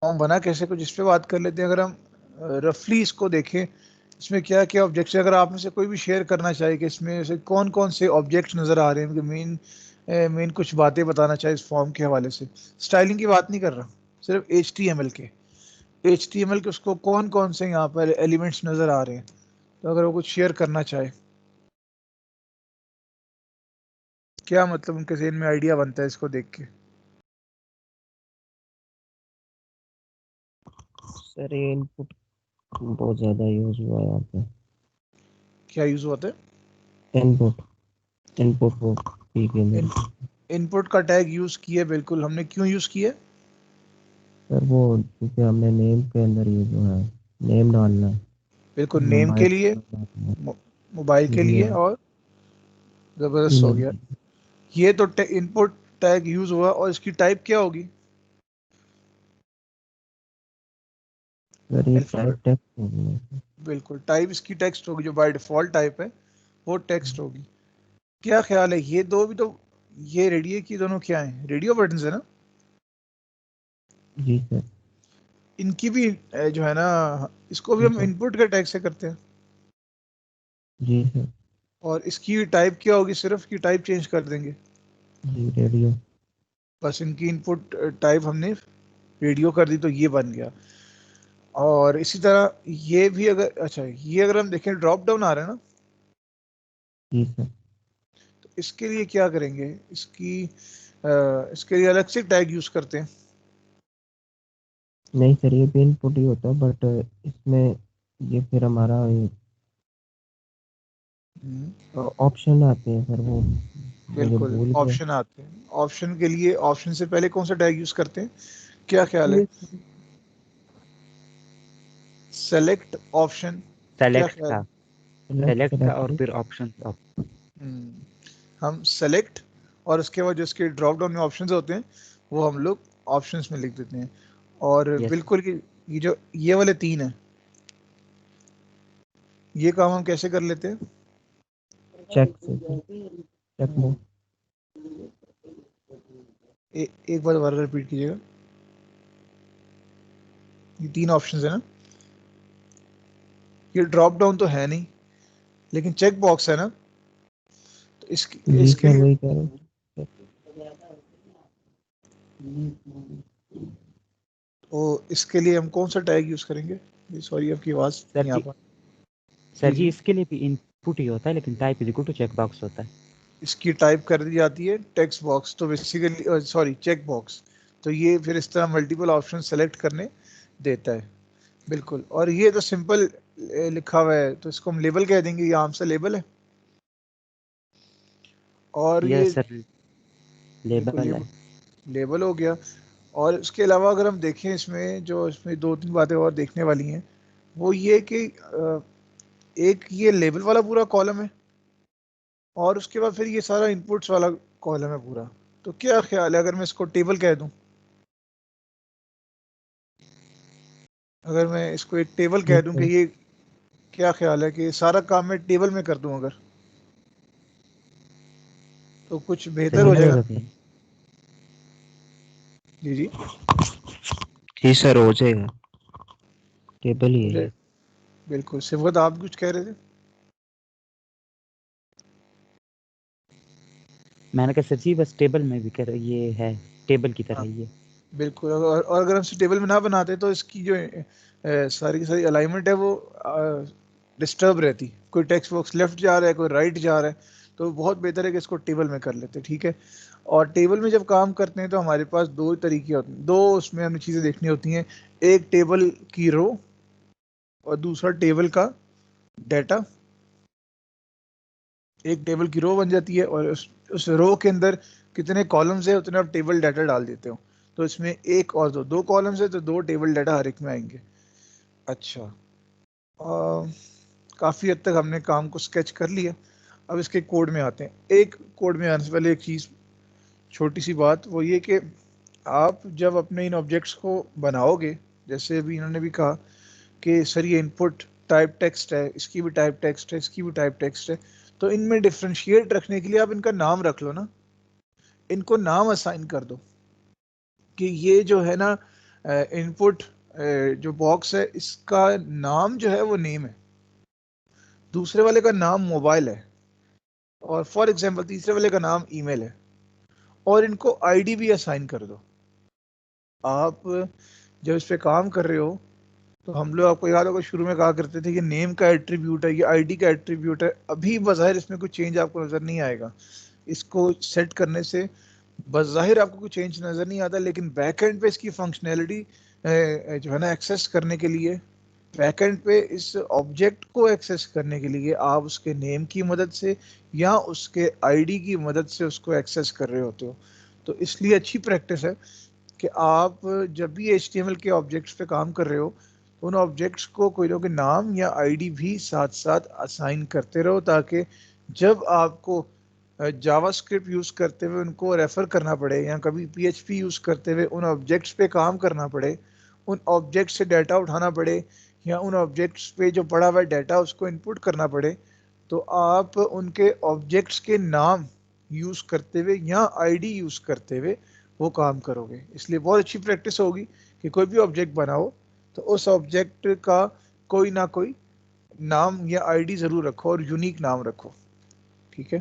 Form बना कैसे, कुछ इस पे बात कर लेते हैं। अगर हम रफली इसको देखें, इसमें क्या क्या ऑब्जेक्ट्स है, अगर आप में से कोई भी शेयर करना चाहे कि इसमें से कौन कौन से ऑब्जेक्ट्स नज़र आ रहे हैं, मेन मेन कुछ बातें बताना चाहे इस फॉर्म के हवाले से। स्टाइलिंग की बात नहीं कर रहा, सिर्फ एच टी एम एल के उसको कौन कौन से यहाँ पर एलिमेंट्स नज़र आ रहे हैं, तो अगर वो कुछ शेयर करना चाहे, क्या मतलब उनके जहन में आइडिया बनता है इसको देख के। सर ये इनपुट बहुत ज्यादा यूज हुआ है यहाँ पे। क्या यूज़ होता इनपुट इनपुट वो पी के है? अंदर। इनपुट का टैग यूज़ किया, बिल्कुल। हमने क्यों यूज़ किया? सर वो क्योंकि हमने नेम के अंदर यूज हुआ है, नेम डालना है बिल्कुल, नेम के मोबाइल लिए, डालना है, मोबाइल के लिए, ईमेल और ज़बरदस्त हो ईमेल गया। के। ये तो इनपुट टैग यूज़ हुआ, और इसकी टाइप क्या होगी? सर ये अल्फ़ाबेट। टाइप टेक्स्ट हो गया। बिल्कुल, टाइप इसकी टेक्स्ट होगी, जो बाय डिफ़ॉल्ट टाइप है वो टेक्स्ट होगी। क्या ख्याल है, ये दो भी तो, ये रेडियो की दोनों क्या हैं? रेडियो बटन्स है ना? जी सर। इनकी भी जो है ना, इसको भी जी हम सर। इनपुट के टैग से करते हैं। जी सर। और इसकी टाइप क्या होगी, सिर्फ की टाइप चेंज कर देंगे। जी रेडियो। बस इनकी इनपुट टाइप हमने रेडियो कर दी, तो ये बन गया। और इसी तरह ये भी, अगर अच्छा ये अगर हम देखें, ड्रॉप डाउन आ रहा है ना, जी सर। तो इसके लिए क्या करेंगे, इसके लिए अलग से टैग यूज करते हैं। नहीं सर ये भी इनपुट ही होता है बट इसमें ये फिर हमारा हम्म, ऑप्शन आते हैं सर, वो मुझे बिल्कुल, भूल गया। ऑप्शन आते हैं। ऑप्शन के लिए, ऑप्शन से पहले कौन सा टैग यूज करते हैं, क्या ख्याल है? ये सेलेक्ट ऑप्शन, क्या सेलेक्ट ख्याल था, है? सेलेक्ट सेलेक्ट था और सेलेक्ट। फिर ऑप्शन। हम्म, हम सेलेक्ट, और उसके बाद जो इसके ड्रॉप डाउन में ऑप्शंस होते हैं, वो हम लोग ऑप्शंस में लिख देते हैं। और यस। बिल्कुल ये जो ये वाले तीन है, ये काम हम कैसे कर लेते हैं? चेक से चेक में। एक बार दोबारा रिपीट कीजिएगा। ये तीन ऑप्शंस है ना, ये ड्रॉप डाउन तो है नहीं, लेकिन चेक बॉक्स है ना, तो इसके जी इसके सर लिए, वही कह रहे हैं। तो इसके लिए हम कौन सा टैग यूज करेंगे? सॉरी, आपकी आवाज सर नहीं आ जी, पा। सर जी जी जी, इसके लिए भी इनपुट ही होता है, लेकिन type is equal to check box होता है। इसकी टाइप कर दी जाती है टेक्स्ट बॉक्स, तो बेसिकली सॉरी चेक बॉक्स, तो ये फिर इस तरह मल्टीपल ऑप्शन सेलेक्ट करने देता है। बिल्कुल, और ये तो सिंपल लिखा हुआ है, तो इसको हम लेबल कह देंगे, ये आम सा लेबल है। और ये यस सर, बिल्कुल लेबल है। लेबल हो गया। और इसके अलावा अगर हम देखें, इसमें दो तीन बातें और देखने वाली हैं, वो ये कि एक ये लेबल वाला पूरा कॉलम है, और उसके बाद फिर ये सारा इनपुट्स वाला कॉलम है पूरा। तो क्या ख्याल है, अगर मैं इसको टेबल कह दूं, अगर मैं इसको एक टेबल कह यस दूं कि सर। ये, क्या ख्याल है कि सारा काम मैं टेबल में कर दूं अगर, तो कुछ सर बेहतर हो हो ये जाएगा? जाएगा सर। जी जी, जी सर हो जाएगा, टेबल ही हो है जाए। ये। बिल्कुल, सिफत आप कुछ कह रहे थे? मैंने कहा सर जी बस टेबल में भी कर, ये है टेबल की तरह हाँ, ही है। बिल्कुल। और अगर हम इसे टेबल में ना बनाते, तो इसकी जो सारी की सारी अलाइनमेंट है, वो डिस्टर्ब रहती। कोई टेक्स्ट बॉक्स लेफ्ट जा रहा है, कोई राइट जा रहा है, तो बहुत बेहतर है कि इसको टेबल में कर लेते, ठीक है। और टेबल में जब काम करते हैं, तो हमारे पास दो तरीके होते हैं, दो उसमें हमें चीज़ें देखनी होती हैं। एक टेबल की रो, और दूसरा टेबल का डाटा। एक टेबल की रो बन जाती है, और उस रो के अंदर कितने कॉलम्स है, उतने आप टेबल डाटा डाल देते हो। तो इसमें एक और दो दो कॉलम्स है, तो दो टेबल डाटा हर एक में आएंगे। अच्छा, काफ़ी हद तक हमने काम को स्केच कर लिया। अब इसके कोड में आते हैं। एक कोड में आने से पहले एक चीज़, छोटी सी बात, वो ये कि आप जब अपने इन ऑब्जेक्ट्स को बनाओगे, जैसे अभी इन्होंने भी कहा कि सर ये इनपुट टाइप टेक्स्ट है, इसकी भी टाइप टेक्स्ट है, इसकी भी टाइप टेक्स्ट है, तो इनमें डिफ्रेंशिएट रखने के लिए आप इनका नाम रख लो ना, इनको नाम असाइन कर दो कि ये जो है ना, इनपुट जो बॉक्स है इसका नाम जो है वो नेम है, दूसरे वाले का नाम मोबाइल है, और फॉर एग्जांपल तीसरे वाले का नाम ईमेल है, और इनको आईडी भी असाइन कर दो। आप जब इस पे काम कर रहे हो तो हम लोग, आपको याद होगा शुरू में कहा करते थे कि नेम का एट्रीब्यूट है, ये आईडी का एट्रीब्यूट है। अभी बज़ाहिर इसमें कुछ चेंज आपको नजर नहीं आएगा, इसको सेट करने से बज़ाहिर आपको कुछ चेंज नजर नहीं आता, लेकिन बैक एंड पे इसकी फंक्शनैलिटी जो है ना एक्सेस करने के लिए, बैकएंड पे इस ऑब्जेक्ट को एक्सेस करने के लिए आप उसके नेम की मदद से या उसके आईडी की मदद से उसको एक्सेस कर रहे होते हो। तो इसलिए अच्छी प्रैक्टिस है कि आप जब भी HTML के ऑब्जेक्ट्स पे काम कर रहे हो तो उन ऑब्जेक्ट्स को कोई ना कोई नाम या आईडी भी साथ साथ असाइन करते रहो, ताकि जब आपको जावास्क्रिप्ट यूज़ करते हुए उनको रेफ़र करना पड़े या कभी PHP यूज़ करते हुए उन ऑब्जेक्ट्स पे काम करना पड़े, उन ऑब्जेक्ट से डाटा उठाना पड़े या उन ऑब्जेक्ट्स पे जो पड़ा हुआ डाटा उसको इनपुट करना पड़े, तो आप उनके ऑब्जेक्ट्स के नाम यूज़ करते हुए या आईडी यूज़ करते हुए वो काम करोगे। इसलिए बहुत अच्छी प्रैक्टिस होगी कि कोई भी ऑब्जेक्ट बनाओ तो उस ऑब्जेक्ट का कोई ना कोई नाम या आईडी ज़रूर रखो और यूनिक नाम रखो। ठीक है,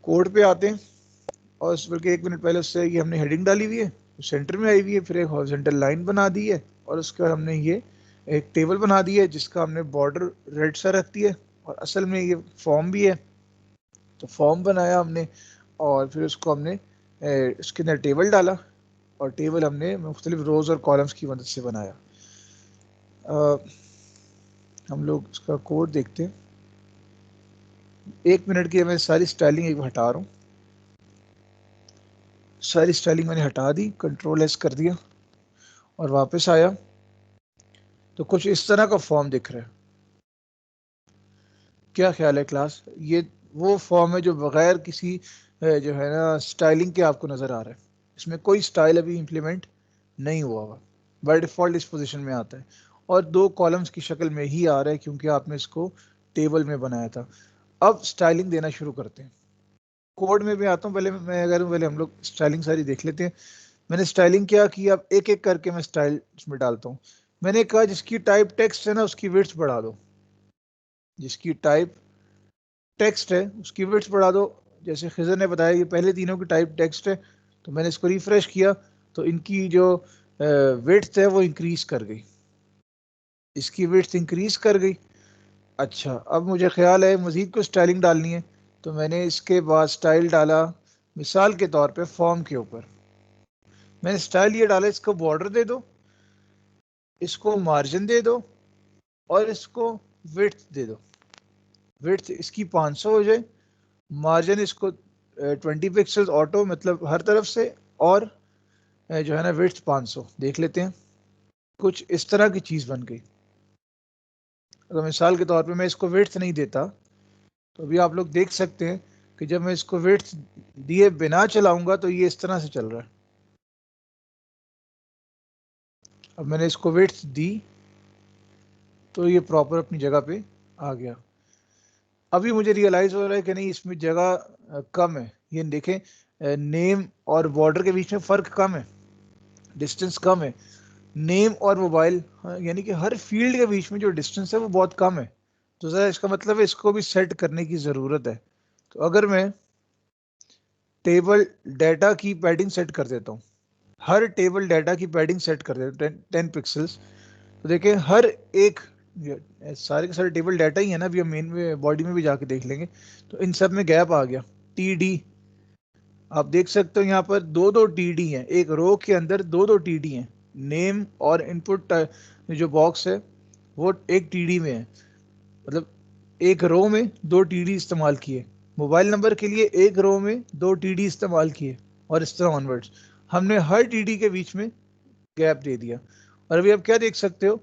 कोड पे आते हैं, और बल्कि 1 मिनट पहले उससे ये हमने हेडिंग डाली हुई है, सेंटर में आई हुई है, फिर एक हॉरिजॉन्टल लाइन बना दी है, और उसके बाद हमने ये एक टेबल बना दी है जिसका हमने बॉर्डर रेड सा रख दिया, और असल में ये फॉर्म भी है, तो फॉर्म बनाया हमने, और फिर उसको हमने इसके अंदर टेबल डाला, और टेबल हमने मुख्तलिफ रोज और कॉलम्स की मदद से बनाया। हम लोग इसका कोड देखते हैं। 1 मिनट की मैं सारी स्टाइलिंग एक हटा रहा हूँ, सारी स्टाइलिंग मैंने हटा दी, कंट्रोल एस कर दिया और वापस आया तो कुछ इस तरह का फॉर्म दिख रहा है। क्या ख्याल है क्लास, ये वो फॉर्म है जो बगैर किसी जो है ना स्टाइलिंग के आपको नज़र आ रहा है, इसमें कोई स्टाइल अभी इम्प्लीमेंट नहीं हुआ हुआ, बाय डिफ़ॉल्ट इस पोजीशन में आता है, और 2 कॉलम्स की शक्ल में ही आ रहा है क्योंकि आपने इसको टेबल में बनाया था। अब स्टाइलिंग देना शुरू करते हैं, कोड में भी आता हूँ, पहले हम लोग स्टाइलिंग सारी देख लेते हैं। मैंने स्टाइलिंग क्या की, अब एक एक करके मैं स्टाइल इसमें डालता हूँ। मैंने कहा जिसकी टाइप टेक्स्ट है ना उसकी विड्थ बढ़ा दो, जिसकी टाइप टेक्स्ट है उसकी विड्थ बढ़ा दो। जैसे खिजर ने बताया कि पहले तीनों की टाइप टेक्स्ट है, तो मैंने इसको रिफ्रेश किया तो इनकी जो विड्थ है वो इंक्रीज कर गई, इसकी विड्थ इंक्रीज कर गई। अच्छा, अब मुझे ख्याल है मज़ीद को स्टाइलिंग डालनी है, तो मैंने इसके बाद स्टाइल डाला, मिसाल के तौर पे फॉर्म के ऊपर मैंने स्टाइल ये डाला, इसको बॉर्डर दे दो, इसको मार्जिन दे दो, और इसको विड्थ दे दो। विड्थ इसकी 500 हो जाए, मार्जिन इसको 20 पिक्सल्स ऑटो, मतलब हर तरफ से, और जो है ना विड्थ 500। देख लेते हैं, कुछ इस तरह की चीज़ बन गई। अगर मिसाल के तौर पे मैं इसको विड्थ नहीं देता तो अभी आप लोग देख सकते हैं कि जब मैं इसको विड्थ दिए बिना चलाऊंगा तो ये इस तरह से चल रहा है। अब मैंने इसको विड्थ दी तो ये प्रॉपर अपनी जगह पे आ गया। अभी मुझे रियलाइज हो रहा है कि नहीं, इसमें जगह कम है। ये देखें, नेम और बॉर्डर के बीच में फ़र्क कम है, डिस्टेंस कम है। नेम और मोबाइल, यानी कि हर फील्ड के बीच में जो डिस्टेंस है वो बहुत कम है। तो ज़रा इसका मतलब है इसको भी सेट करने की ज़रूरत है। तो अगर मैं टेबल डाटा की पैडिंग सेट कर देता हूँ, हर टेबल डाटा की पैडिंग सेट कर देता हूँ 10 पिक्सल्स, तो देखें हर एक, सारे के सारे टेबल डाटा ही है ना, अभी हम मेन में बॉडी में भी जाके देख लेंगे, तो इन सब में गैप आ गया। TD आप देख सकते हो, यहाँ पर 2-2 TD हैं, एक रो के अंदर 2-2 TD हैं। नेम और इनपुट जो बॉक्स है वो एक TD में है, मतलब एक रो में 2 TD इस्तेमाल किए। मोबाइल नंबर के लिए एक रो में 2 TD इस्तेमाल किए, और इस तरह ऑनवर्ड्स हमने हर TD के बीच में गैप दे दिया। और अभी आप क्या देख सकते हो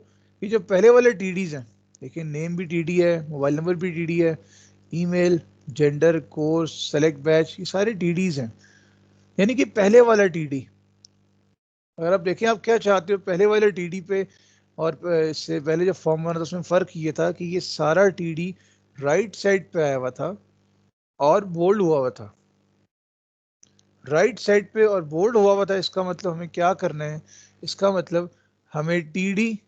कि जो पहले वाले TDs हैं, देखिए नेम भी TD है, मोबाइल नंबर भी TD है, email, gender, course, select batch, ये सारे TDs हैं, यानी कि पहले वाला TD। अगर आप देखें आप क्या चाहते हो पहले वाले TD पे और इससे पहले जो फॉर्म बना था उसमें फ़र्क ये था कि ये सारा TD राइट साइड पे आया हुआ था और बोल्ड हुआ हुआ था। राइट साइड पे और बोल्ड हुआ हुआ था, इसका मतलब हमें क्या करना है, इसका मतलब हमें टीडी,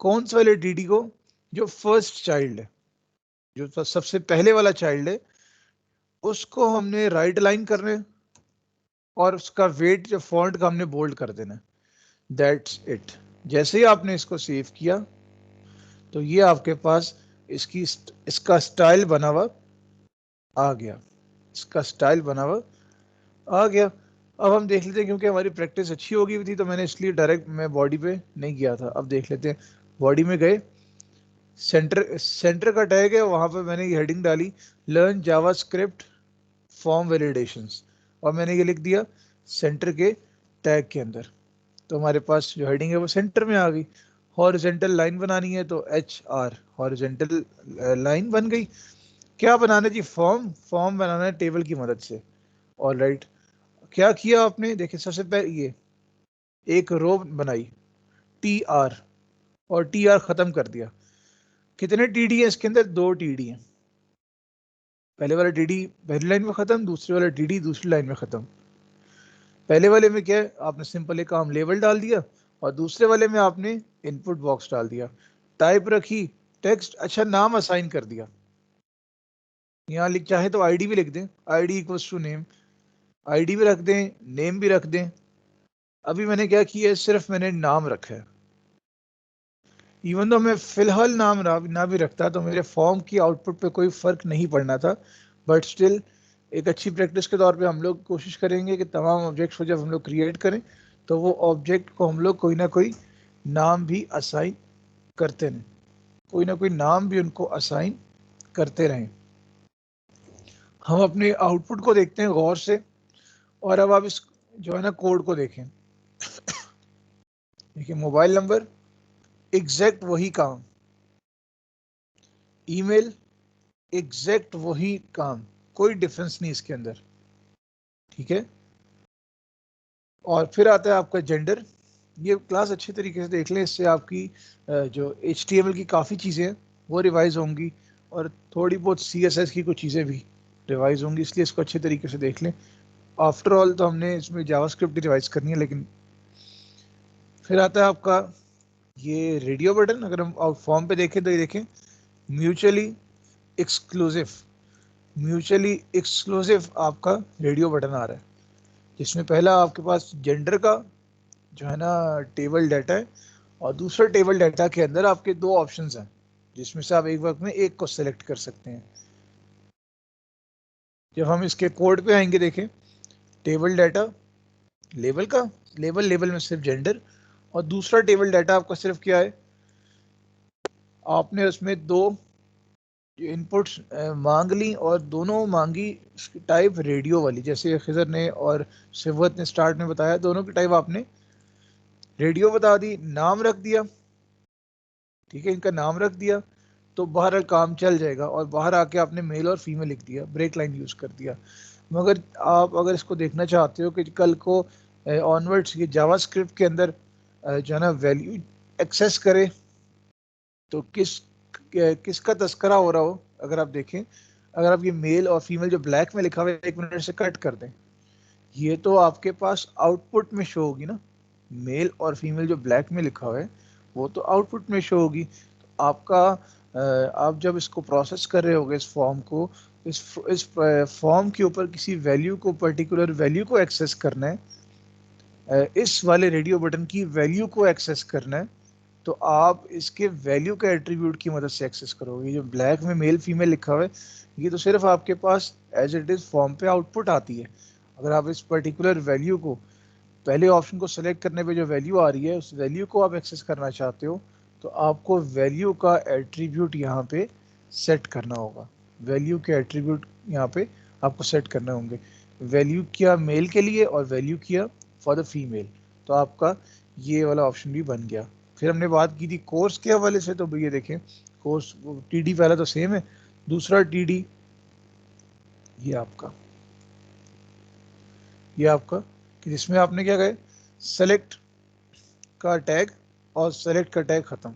कौन से वाले टीडी को, जो फर्स्ट चाइल्ड है, जो सबसे पहले वाला चाइल्ड है, उसको हमने राइट अलाइन करना है और उसका वेट जो फॉन्ट का हमने बोल्ड कर देना है। That's it. जैसे ही आपने इसको सेव किया तो ये आपके पास इसका स्टाइल बना हुआ आ गया, इसका स्टाइल बना हुआ आ गया। अब हम देख लेते हैं, क्योंकि हमारी प्रैक्टिस अच्छी हो गई थी तो मैंने इसलिए डायरेक्ट मैं बॉडी पे नहीं गया था। अब देख लेते हैं, बॉडी में गए, सेंटर का टैग है, वहां पर मैंने ये हेडिंग डाली, लर्न जावास्क्रिप्ट फॉर्म वैलिडेशंस, और मैंने ये लिख दिया सेंटर के टैग के अंदर। तो हमारे पास जो हेडिंग है वो सेंटर में आ गई। हॉरिजेंटल लाइन बनानी है तो HR, हॉरिजेंटल लाइन बन गई। क्या बनाना है जी, फॉर्म बनाना है टेबल की मदद से। ऑलराइट, क्या किया आपने, देखिए सबसे पहले ये एक रो बनाई TR, और TR खत्म कर दिया। कितने TD है इसके अंदर, 2 TD है। पहले वाला TD पहली लाइन में खत्म, दूसरे वाला TD दूसरी लाइन में खत्म। पहले वाले में क्या है, आपने सिंपल एक काम लेवल डाल दिया, और दूसरे वाले में आपने इनपुट बॉक्स डाल दिया, टाइप रखी, टेक्स्ट, अच्छा नाम असाइन कर दिया। यहाँ लिख, चाहे तो ID भी लिख दें, ID equals to name, ID भी रख दें, नेम भी रख दें। अभी मैंने क्या किया है, सिर्फ मैंने नाम रखा है। इवन तो मैं फिलहाल नाम ना भी रखता तो मेरे फॉर्म की आउटपुट पे कोई फर्क नहीं पड़ना था, बट स्टिल एक अच्छी प्रैक्टिस के तौर पे हम लोग कोशिश करेंगे कि तमाम ऑब्जेक्ट्स को जब हम लोग क्रिएट करें तो वो ऑब्जेक्ट को हम लोग कोई ना कोई नाम भी असाइन करते रहें, कोई ना कोई नाम भी उनको असाइन करते रहें। हम अपने आउटपुट को देखते हैं गौर से, और अब आप इस जो है ना कोड को देखें। देखिए, मोबाइल नंबर एग्जैक्ट वही काम, ईमेल एग्जैक्ट वही काम, कोई डिफरेंस नहीं इसके अंदर, ठीक है। और फिर आता है आपका जेंडर। ये क्लास अच्छी तरीके से देख लें, इससे आपकी जो HTML की काफ़ी चीज़ें हैं वो रिवाइज होंगी, और थोड़ी बहुत CSS की कुछ चीज़ें भी रिवाइज होंगी, इसलिए इसको अच्छे तरीके से देख लें। आफ्टर ऑल तो हमने इसमें जावास्क्रिप्ट रिवाइज करनी है, लेकिन फिर आता है आपका ये रेडियो बटन। अगर हम फॉर्म पे देखें तो ये देखें, म्यूचुअली एक्सक्लूसिव, म्यूचुअली एक्सक्लूसिव आपका रेडियो बटन आ रहा है, जिसमें पहला आपके पास जेंडर का जो है ना टेबल डाटा है, और दूसरा टेबल डाटा के अंदर आपके 2 ऑप्शंस हैं, जिसमें से आप एक वक्त में एक को सेलेक्ट कर सकते हैं। जब हम इसके कोड पे आएंगे, देखें टेबल डाटा लेबल का, लेबल में सिर्फ जेंडर, और दूसरा टेबल डाटा आपका सिर्फ क्या है, आपने उसमें 2 इनपुट्स मांग ली, और दोनों मांगी टाइप रेडियो वाली, जैसे खिजर ने और शिवत ने स्टार्ट में बताया, दोनों की टाइप आपने रेडियो बता दी, नाम रख दिया, ठीक है, इनका नाम रख दिया, तो बाहर काम चल जाएगा। और बाहर आके आपने मेल और फीमेल लिख दिया, ब्रेक लाइन यूज कर दिया। मगर आप अगर इसको देखना चाहते हो कि कल को ऑनवर्ड्स ये जावास्क्रिप्ट के अंदर जो है ना वैल्यू एक्सेस करे, तो किसका तस्करा हो रहा हो, अगर आप देखें, अगर आप ये मेल और फीमेल जो ब्लैक में लिखा हुआ है 1 मिनट से कट कर दें, ये तो आपके पास आउटपुट में शो होगी ना, मेल और फीमेल जो ब्लैक में लिखा हुआ है वो तो आउटपुट में शो होगी। तो आपका आप जब इसको प्रोसेस कर रहे होगे इस फॉर्म को, इस फॉर्म के ऊपर किसी वैल्यू को, पर्टिकुलर वैल्यू को एक्सेस करना है, इस वाले रेडियो बटन की वैल्यू को एक्सेस करना है, तो आप इसके वैल्यू के एट्रीब्यूट की मदद से एक्सेस करोगे। जो ब्लैक में मेल फीमेल लिखा हुआ है, ये तो सिर्फ आपके पास एज इट इज फॉर्म पे आउटपुट आती है। अगर आप इस पर्टिकुलर वैल्यू को, पहले ऑप्शन को सेलेक्ट करने पे जो वैल्यू आ रही है, उस वैल्यू को आप एक्सेस करना चाहते हो, तो आपको वैल्यू का एट्रीब्यूट यहाँ पे सेट करना होगा। वैल्यू के एट्रीब्यूट यहाँ पे आपको सेट करने होंगे। वैल्यू किया मेल के लिए और वैल्यू किया फॉर द फीमेल, तो आपका ये वाला ऑप्शन भी बन गया। फिर हमने बात की थी कोर्स के हवाले से, तो भैया देखें कोर्स TD पहला तो सेम है, दूसरा TD ये आपका कि जिसमें आपने क्या कहे, सेलेक्ट का टैग और सेलेक्ट का टैग खत्म,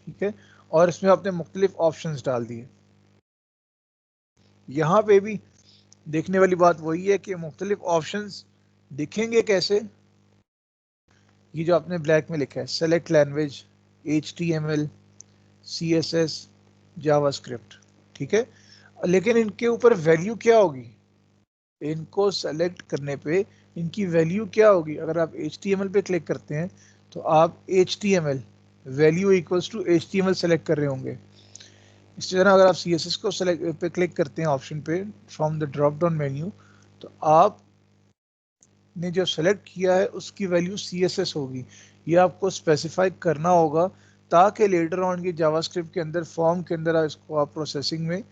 ठीक है, और इसमें आपने मुख्तलिफ ऑप्शंस डाल दिए। यहाँ पे भी देखने वाली बात वही है कि मुख्तलिफ ऑप्शंस दिखेंगे कैसे। ये जो आपने ब्लैक में लिखा है select language, HTML, CSS, JavaScript, ठीक है, लेकिन इनके ऊपर वैल्यू क्या होगी, इनको सेलेक्ट करने पे इनकी वैल्यू क्या होगी। अगर आप HTML पे क्लिक करते हैं तो आप HTML value equals to HTML select कर रहे होंगे। इसी तरह अगर आप CSS को सेलेक्ट पे क्लिक करते हैं ऑप्शन पे from the drop down menu, तो आपने जो सेलेक्ट किया है उसकी वैल्यू CSS होगी। ये आपको स्पेसिफाई करना होगा ताकि लेटर ऑन की जावास्क्रिप्ट के अंदर फॉर्म के अंदर इसको आप प्रोसेसिंग में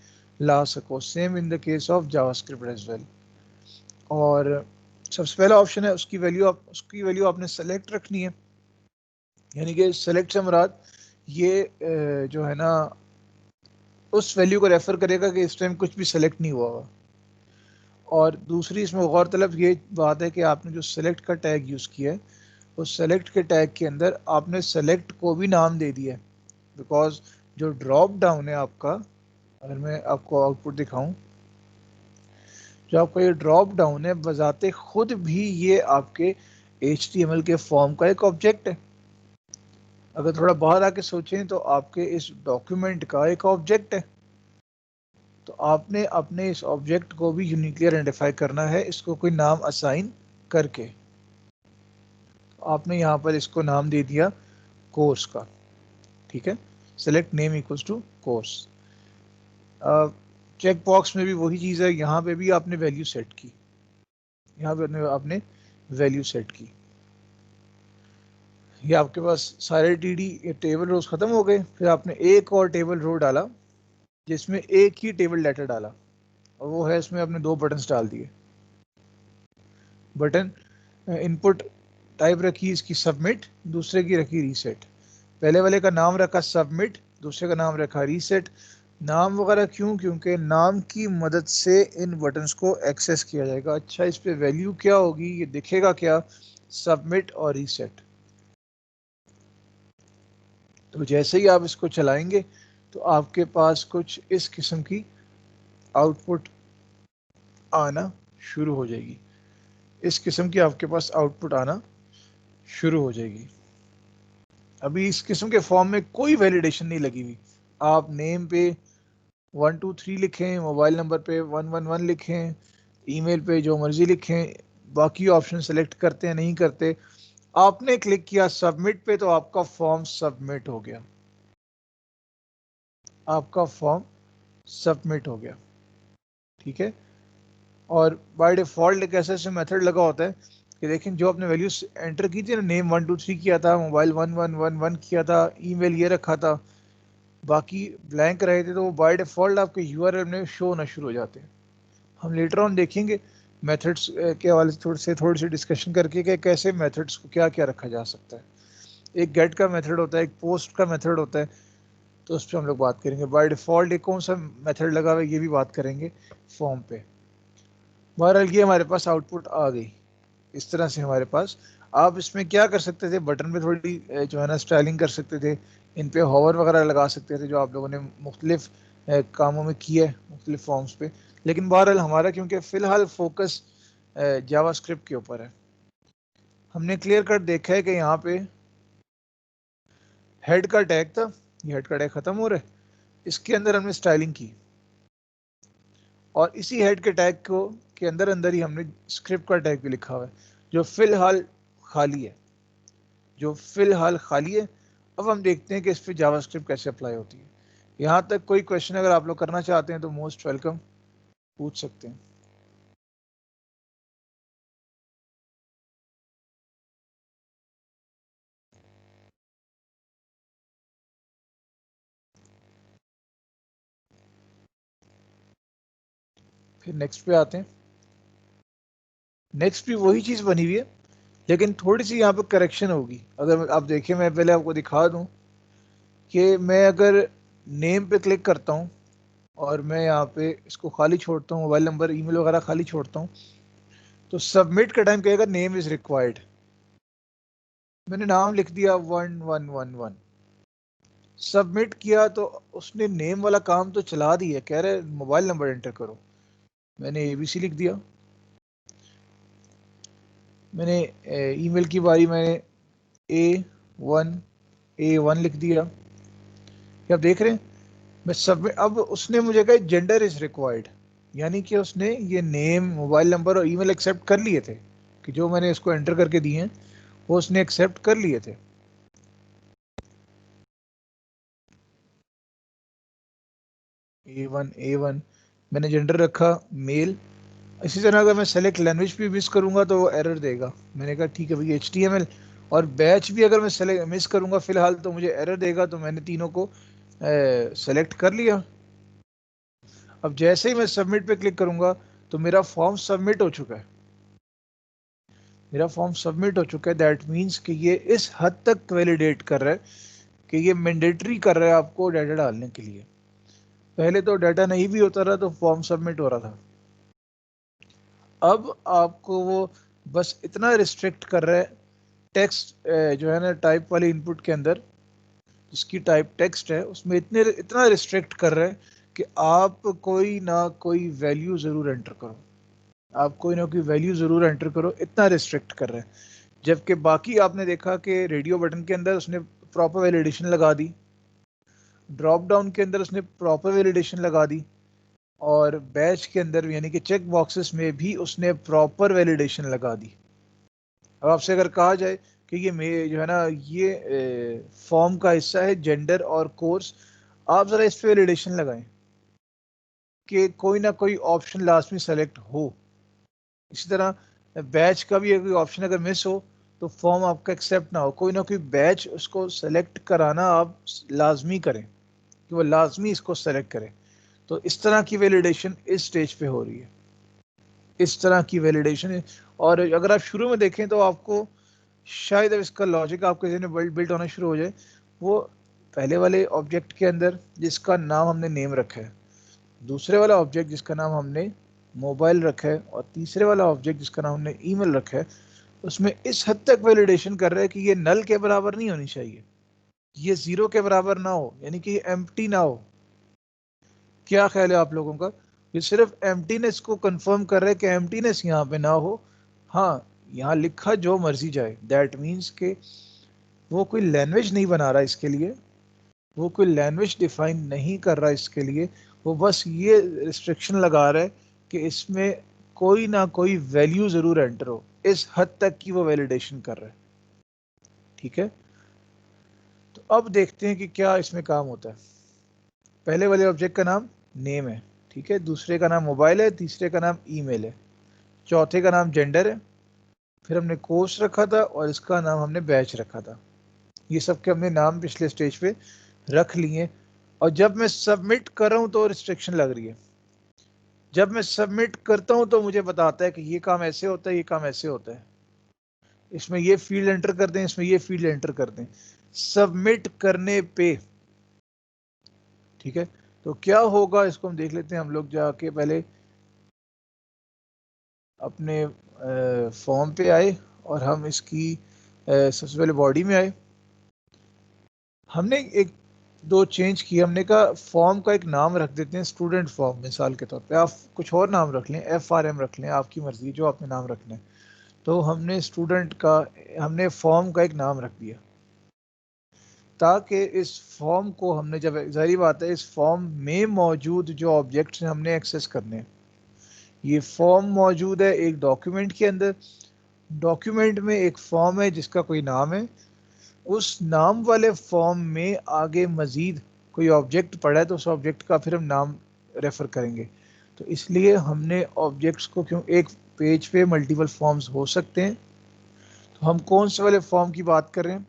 ला सको। Same in the case of JavaScript as well. और सबसे पहला ऑप्शन है उसकी वैल्यू आपने सेलेक्ट रखनी है, यानी कि सेलेक्ट से मुराद ये जो है ना उस वैल्यू को रेफर करेगा कि इस टाइम कुछ भी सेलेक्ट नहीं हुआ होगा। और दूसरी इसमें गौरतलब ये बात है कि आपने जो सेलेक्ट का टैग यूज़ किया है उस सेलेक्ट के टैग के अंदर आपने सेलेक्ट को भी नाम दे दिया है, बिकॉज जो ड्रॉप डाउन है आपका, अगर मैं आपको आउटपुट दिखाऊं, जो आपका ये ड्रॉप डाउन है बजाते खुद भी ये आपके HTML के फॉर्म का एक ऑब्जेक्ट है। अगर थोड़ा बाहर आके सोचें तो आपके इस डॉक्यूमेंट का एक ऑब्जेक्ट है। तो आपने अपने इस ऑब्जेक्ट को भी यूनिकली आइडेंटिफाई करना है, इसको कोई नाम असाइन करके। तो आपने यहाँ पर इसको नाम दे दिया कोर्स का, ठीक है, select name equals to course. Check box में भी वही चीज़ है, यहाँ पे भी आपने वैल्यू सेट की, यहाँ पे आपने वैल्यू सेट की। ये आपके पास सारे TD टेबल रोज खत्म हो गए, फिर आपने एक और टेबल रो डाला जिसमें एक ही टेबल लेटर डाला, और वो है इसमें आपने 2 बटन्स डाल दिए। बटन इनपुट टाइप रखी इसकी सबमिट, दूसरे की रखी रीसेट। पहले वाले का नाम रखा सबमिट, दूसरे का नाम रखा रीसेट। नाम वगैरह क्यों? क्योंकि नाम की मदद से इन बटन्स को एक्सेस किया जाएगा। अच्छा, इस पे वैल्यू क्या होगी, ये दिखेगा क्या, सबमिट और रीसेट। तो जैसे ही आप इसको चलाएंगे तो आपके पास कुछ इस किस्म की आउटपुट आना शुरू हो जाएगी, इस किस्म की आपके पास आउटपुट आना शुरू हो जाएगी। अभी इस किस्म के फॉर्म में कोई वैलिडेशन नहीं लगी हुई। आप नेम पे 123 लिखें, मोबाइल नंबर पे 111 लिखें, ईमेल पे जो मर्जी लिखें, बाकी ऑप्शन सेलेक्ट करते हैं नहीं करते, आपने क्लिक किया सबमिट पे तो आपका फॉर्म सबमिट हो गया, आपका फॉर्म सबमिट हो गया, ठीक है। और बाय डिफॉल्ट एक ऐसा मेथड लगा होता है कि देखें जो आपने वैल्यूज एंटर की थी ना, नेम 123 किया था, मोबाइल 1111 किया था, ईमेल ये रखा था, बाकी ब्लैंक रहे थे, तो वो बाय डिफॉल्ट आपके URL में शो होना शुरू हो जाते हैं। हम लेटर ऑन देखेंगे मेथड्स के हवाले से थोड़ी सी डिस्कशन करके कि कैसे मेथड्स को क्या क्या रखा जा सकता है। एक गेट का मेथड होता है, एक पोस्ट का मेथड होता है, तो उस पर हम लोग बात करेंगे। बाय डिफॉल्ट एक कौन सा मेथड लगा हुआ है ये भी बात करेंगे फॉर्म पे। बहरहाल ये हमारे पास आउटपुट आ गई इस तरह से हमारे पास। आप इसमें क्या कर सकते थे, बटन पे थोड़ी जो है ना स्टाइलिंग कर सकते थे, इन पे हॉवर वगैरह लगा सकते थे जो आप लोगों ने मुख्तलिफ कामों में किया है मुख्तलिफ फॉर्म्स पे। लेकिन बहरहाल हमारा क्योंकि फ़िलहाल फोकस जावास्क्रिप्ट के ऊपर है, हमने क्लियर कट देखा है कि यहाँ पे हेड का टैग था, ये हेड का टैग ख़त्म हो रहा है, इसके अंदर हमने स्टाइलिंग की, और इसी हेड के टैग को के अंदर अंदर ही हमने स्क्रिप्ट का टैग भी लिखा हुआ है जो फ़िलहाल खाली है, जो फिलहाल खाली है। अब हम देखते हैं कि इस पर जावास्क्रिप्ट कैसे अप्लाई होती है। यहाँ तक कोई क्वेश्चन अगर आप लोग करना चाहते हैं तो मोस्ट वेलकम, पूछ सकते हैं। फिर नेक्स्ट पे आते हैं। नेक्स्ट भी वही चीज़ बनी हुई है, लेकिन थोड़ी सी यहाँ पे करेक्शन होगी। अगर आप देखें, मैं पहले आपको दिखा दूँ कि मैं अगर नेम पे क्लिक करता हूँ और मैं यहाँ पे इसको खाली छोड़ता हूँ, मोबाइल नंबर ईमेल वगैरह खाली छोड़ता हूँ, तो सबमिट का टाइम कहेगा नेम इज़ रिक्वायर्ड। मैंने नाम लिख दिया 1111, सबमिट किया तो उसने नेम वाला काम तो चला दिया, कह रहे मोबाइल नंबर एंटर करो। मैंने ABC लिख दिया। मैंने ईमेल की बारी मैंने A1 लिख दिया। आप देख रहे हैं मैं सबमिट, अब उसने मुझे कहा जेंडर इज रिक्वायर्ड, यानी कि उसने ये नेम, मोबाइल नंबर और ईमेल एक्सेप्ट कर लिए थे कि जो मैंने इसको एंटर करके दिए हैं वो उसने एक्सेप्ट कर लिए थे। A1 मैंने जेंडर रखा मेल। इसी तरह अगर मैं सेलेक्ट लैंग्वेज भी मिस करूंगा तो वो एरर देगा। मैंने कहा ठीक है भाई HTML, और बैच भी अगर मैं सेलेक्ट मिस करूंगा फिलहाल तो मुझे एरर देगा, तो मैंने तीनों को सेलेक्ट कर लिया। अब जैसे ही मैं सबमिट पे क्लिक करूंगा तो मेरा फॉर्म सबमिट हो चुका है। मेरा फॉर्म सबमिट हो चुका है, दैट मीन्स कि ये इस हद तक वैलिडेट कर रहा है कि ये मैंडेटरी कर रहा है आपको डाटा डालने के लिए। पहले तो डाटा नहीं भी होता रहा तो फॉर्म सबमिट हो रहा था, अब आपको वो बस इतना रिस्ट्रिक्ट कर रहा है टेक्स्ट जो है ना टाइप वाले इनपुट के अंदर, जिसकी टाइप टेक्स्ट है उसमें इतना रिस्ट्रिक्ट कर रहा है कि आप कोई ना कोई वैल्यू ज़रूर एंटर करो, आप कोई ना कोई वैल्यू ज़रूर एंटर करो, इतना रिस्ट्रिक्ट कर रहे हैं। जबकि बाकी आपने देखा कि रेडियो बटन के अंदर उसने प्रॉपर वैलिडेशन लगा दी, ड्रॉप डाउन के अंदर उसने प्रॉपर वैलिडेशन लगा दी, और बैच के अंदर यानी कि चेक बॉक्सेस में भी उसने प्रॉपर वैलिडेशन लगा दी। अब आपसे अगर कहा जाए कि ये जो है ना ये फॉर्म का हिस्सा है जेंडर और कोर्स, आप ज़रा इस पे वैलिडेशन लगाएं कि कोई ना कोई ऑप्शन लाजमी सेलेक्ट हो। इसी तरह बैच का भी कोई ऑप्शन अगर मिस हो तो फॉर्म आपका एक्सेप्ट ना हो, कोई ना कोई बैच उसको सेलेक्ट कराना आप लाजमी करें कि वो लाजमी इसको सेलेक्ट करें। तो इस तरह की वैलिडेशन इस स्टेज पे हो रही है, इस तरह की वैलिडेशन है। और अगर आप शुरू में देखें तो आपको शायद अब इसका लॉजिक आपके जहन में बिल्ट होना शुरू हो जाए। वो पहले वाले ऑब्जेक्ट के अंदर जिसका नाम हमने नेम रखा है, दूसरे वाला ऑब्जेक्ट जिसका नाम हमने मोबाइल रखा है, और तीसरे वाला ऑब्जेक्ट जिसका नाम हमने ईमेल रखा है, उसमें इस हद तक वैलिडेशन कर रहा है कि ये नल के बराबर नहीं होनी चाहिए, ये जीरो के बराबर ना हो, यानी कि ये एम्प्टी ना हो। क्या ख्याल है आप लोगों का? ये सिर्फ एम्प्टीनेस को कंफर्म कर रहा है कि एम्प्टीनेस यहाँ पे ना हो। हाँ, यहाँ लिखा जो मर्जी जाए, दैट मीन्स के वो कोई लैंग्वेज नहीं बना रहा इसके लिए, वो कोई लैंग्वेज डिफाइन नहीं कर रहा इसके लिए, वो बस ये रिस्ट्रिक्शन लगा रहा है कि इसमें कोई ना कोई वैल्यू ज़रूर एंटर हो। इस हद तक की वो वैलिडेशन कर रहा है। ठीक है, तो अब देखते हैं कि क्या इसमें काम होता है। पहले वाले ऑब्जेक्ट का नाम नेम है, ठीक है, दूसरे का नाम मोबाइल है, तीसरे का नाम ईमेल है, चौथे का नाम जेंडर है, फिर हमने कोर्स रखा था और इसका नाम हमने बैच रखा था। ये सब के हमने नाम पिछले स्टेज पे रख लिए, और जब मैं सबमिट कर रहा हूँ तो रिस्ट्रिक्शन लग रही है। जब मैं सबमिट करता हूँ तो मुझे बताता है कि ये काम ऐसे होता है, ये काम ऐसे होता है, इसमें ये फील्ड एंटर कर दें, इसमें ये फील्ड एंटर कर दें, सबमिट करने पे। ठीक है, तो क्या होगा इसको हम देख लेते हैं। हम लोग जाके पहले अपने फॉर्म पे आए और हम इसकी सबसे पहले बॉडी में आए। हमने एक दो चेंज किए, हमने कहा फॉर्म का एक नाम रख देते हैं स्टूडेंट फॉर्म, मिसाल के तौर पे आप कुछ और नाम रख लें, FRM रख लें, आपकी मर्जी जो आपने नाम रखना है। तो हमने स्टूडेंट का, हमने फॉर्म का एक नाम रख दिया, ताकि इस फॉर्म को हमने, जब जाहिर बात है इस फॉर्म में मौजूद जो ऑब्जेक्ट्स हैं हमने एक्सेस करने हैं। ये फॉर्म मौजूद है एक डॉक्यूमेंट के अंदर, डॉक्यूमेंट में एक फॉर्म है जिसका कोई नाम है, उस नाम वाले फॉर्म में आगे मजीद कोई ऑब्जेक्ट पड़ा है तो उस ऑब्जेक्ट का फिर हम नाम रेफर करेंगे। तो इसलिए हमने ऑब्जेक्ट्स को, क्यों एक पेज पे मल्टीपल फॉर्म्स हो सकते हैं, तो हम कौन से वाले फॉर्म की बात कर रहे हैं,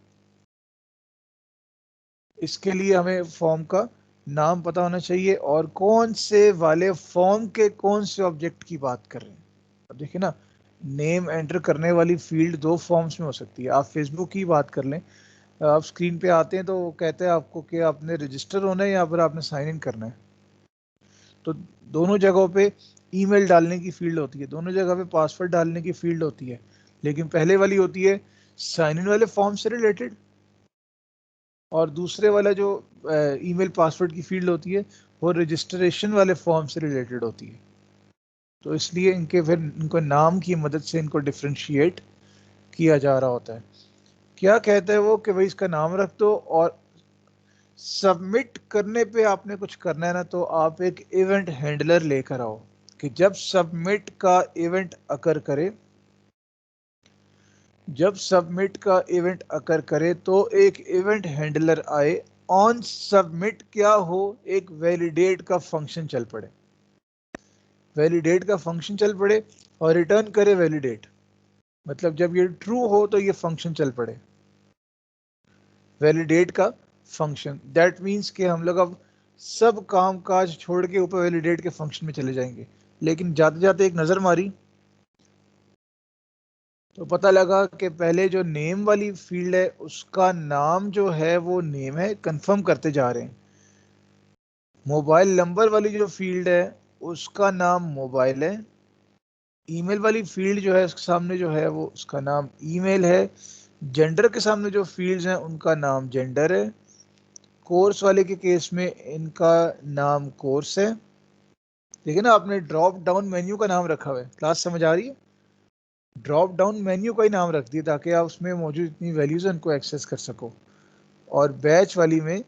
इसके लिए हमें फॉर्म का नाम पता होना चाहिए और कौन से वाले फॉर्म के कौन से ऑब्जेक्ट की बात कर रहे हैं। अब देखिए ना, नेम एंटर करने वाली फील्ड दो फॉर्म्स में हो सकती है। आप फेसबुक की बात कर लें, आप स्क्रीन पे आते हैं तो वो कहते हैं आपको कि आपने रजिस्टर होना है या फिर आपने साइन इन करना है। तो दोनों जगहों पे ईमेल डालने की फील्ड होती है, दोनों जगह पे पासवर्ड डालने की फील्ड होती है, लेकिन पहले वाली होती है साइन इन वाले फॉर्म से रिलेटेड, और दूसरे वाला जो ईमेल पासवर्ड की फील्ड होती है वो रजिस्ट्रेशन वाले फॉर्म से रिलेटेड होती है। तो इसलिए इनके फिर इनको नाम की मदद से इनको डिफ्रेंशिएट किया जा रहा होता है। क्या कहता है वो कि भाई इसका नाम रख दो और सबमिट करने पे आपने कुछ करना है ना, तो आप एक इवेंट हैंडलर लेकर आओ कि जब सबमिट का इवेंट अकर करे, जब सबमिट का इवेंट अकर करे तो एक इवेंट हैंडलर आए, ऑन सबमिट क्या हो, एक वैलिडेट का फंक्शन चल पड़े, वैलिडेट का फंक्शन चल पड़े और रिटर्न करे वैलिडेट। मतलब जब ये ट्रू हो तो ये फंक्शन चल पड़े, वैलिडेट का फंक्शन। दैट मीन्स कि हम लोग अब सब काम काज छोड़ के ऊपर वैलिडेट के फंक्शन में चले जाएंगे। लेकिन जाते जाते एक नज़र मारी तो पता लगा कि पहले जो नेम वाली फील्ड है उसका नाम जो है वो नेम है, कंफर्म करते जा रहे हैं। मोबाइल नंबर वाली जो फील्ड है उसका नाम मोबाइल है। ईमेल वाली फील्ड जो है उसके सामने जो है वो उसका नाम ईमेल है। जेंडर के सामने जो फील्ड्स हैं उनका नाम जेंडर है। कोर्स वाले के केस में इनका नाम कोर्स है। देखिए ना, आपने ड्रॉप डाउन मेन्यू का नाम रखा हुआ है। क्लास समझ आ रही है? ड्रॉप डाउन मेन्यू का ही नाम रख दिया ताकि आप उसमें मौजूद इतनी वैल्यूज उनको एक्सेस कर सको। और बैच वाली में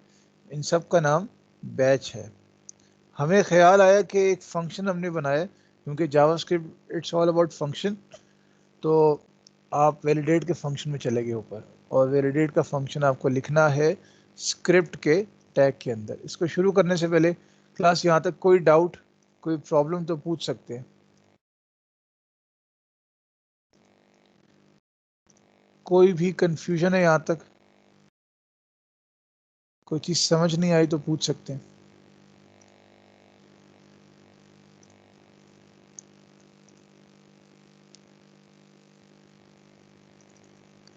इन सब का नाम बैच है। हमें ख्याल आया कि एक फंक्शन हमने बनाया, क्योंकि JavaScript it's all about function, तो आप वैलिडेट के फंक्शन में चले गए ऊपर, और वैलिडेट का फंक्शन आपको लिखना है स्क्रिप्ट के टैग के अंदर। इसको शुरू करने से पहले क्लास यहाँ तक कोई डाउट, कोई प्रॉब्लम तो पूछ सकते हैं। कोई भी कंफ्यूजन है यहाँ तक, कोई चीज़ समझ नहीं आई तो पूछ सकते हैं।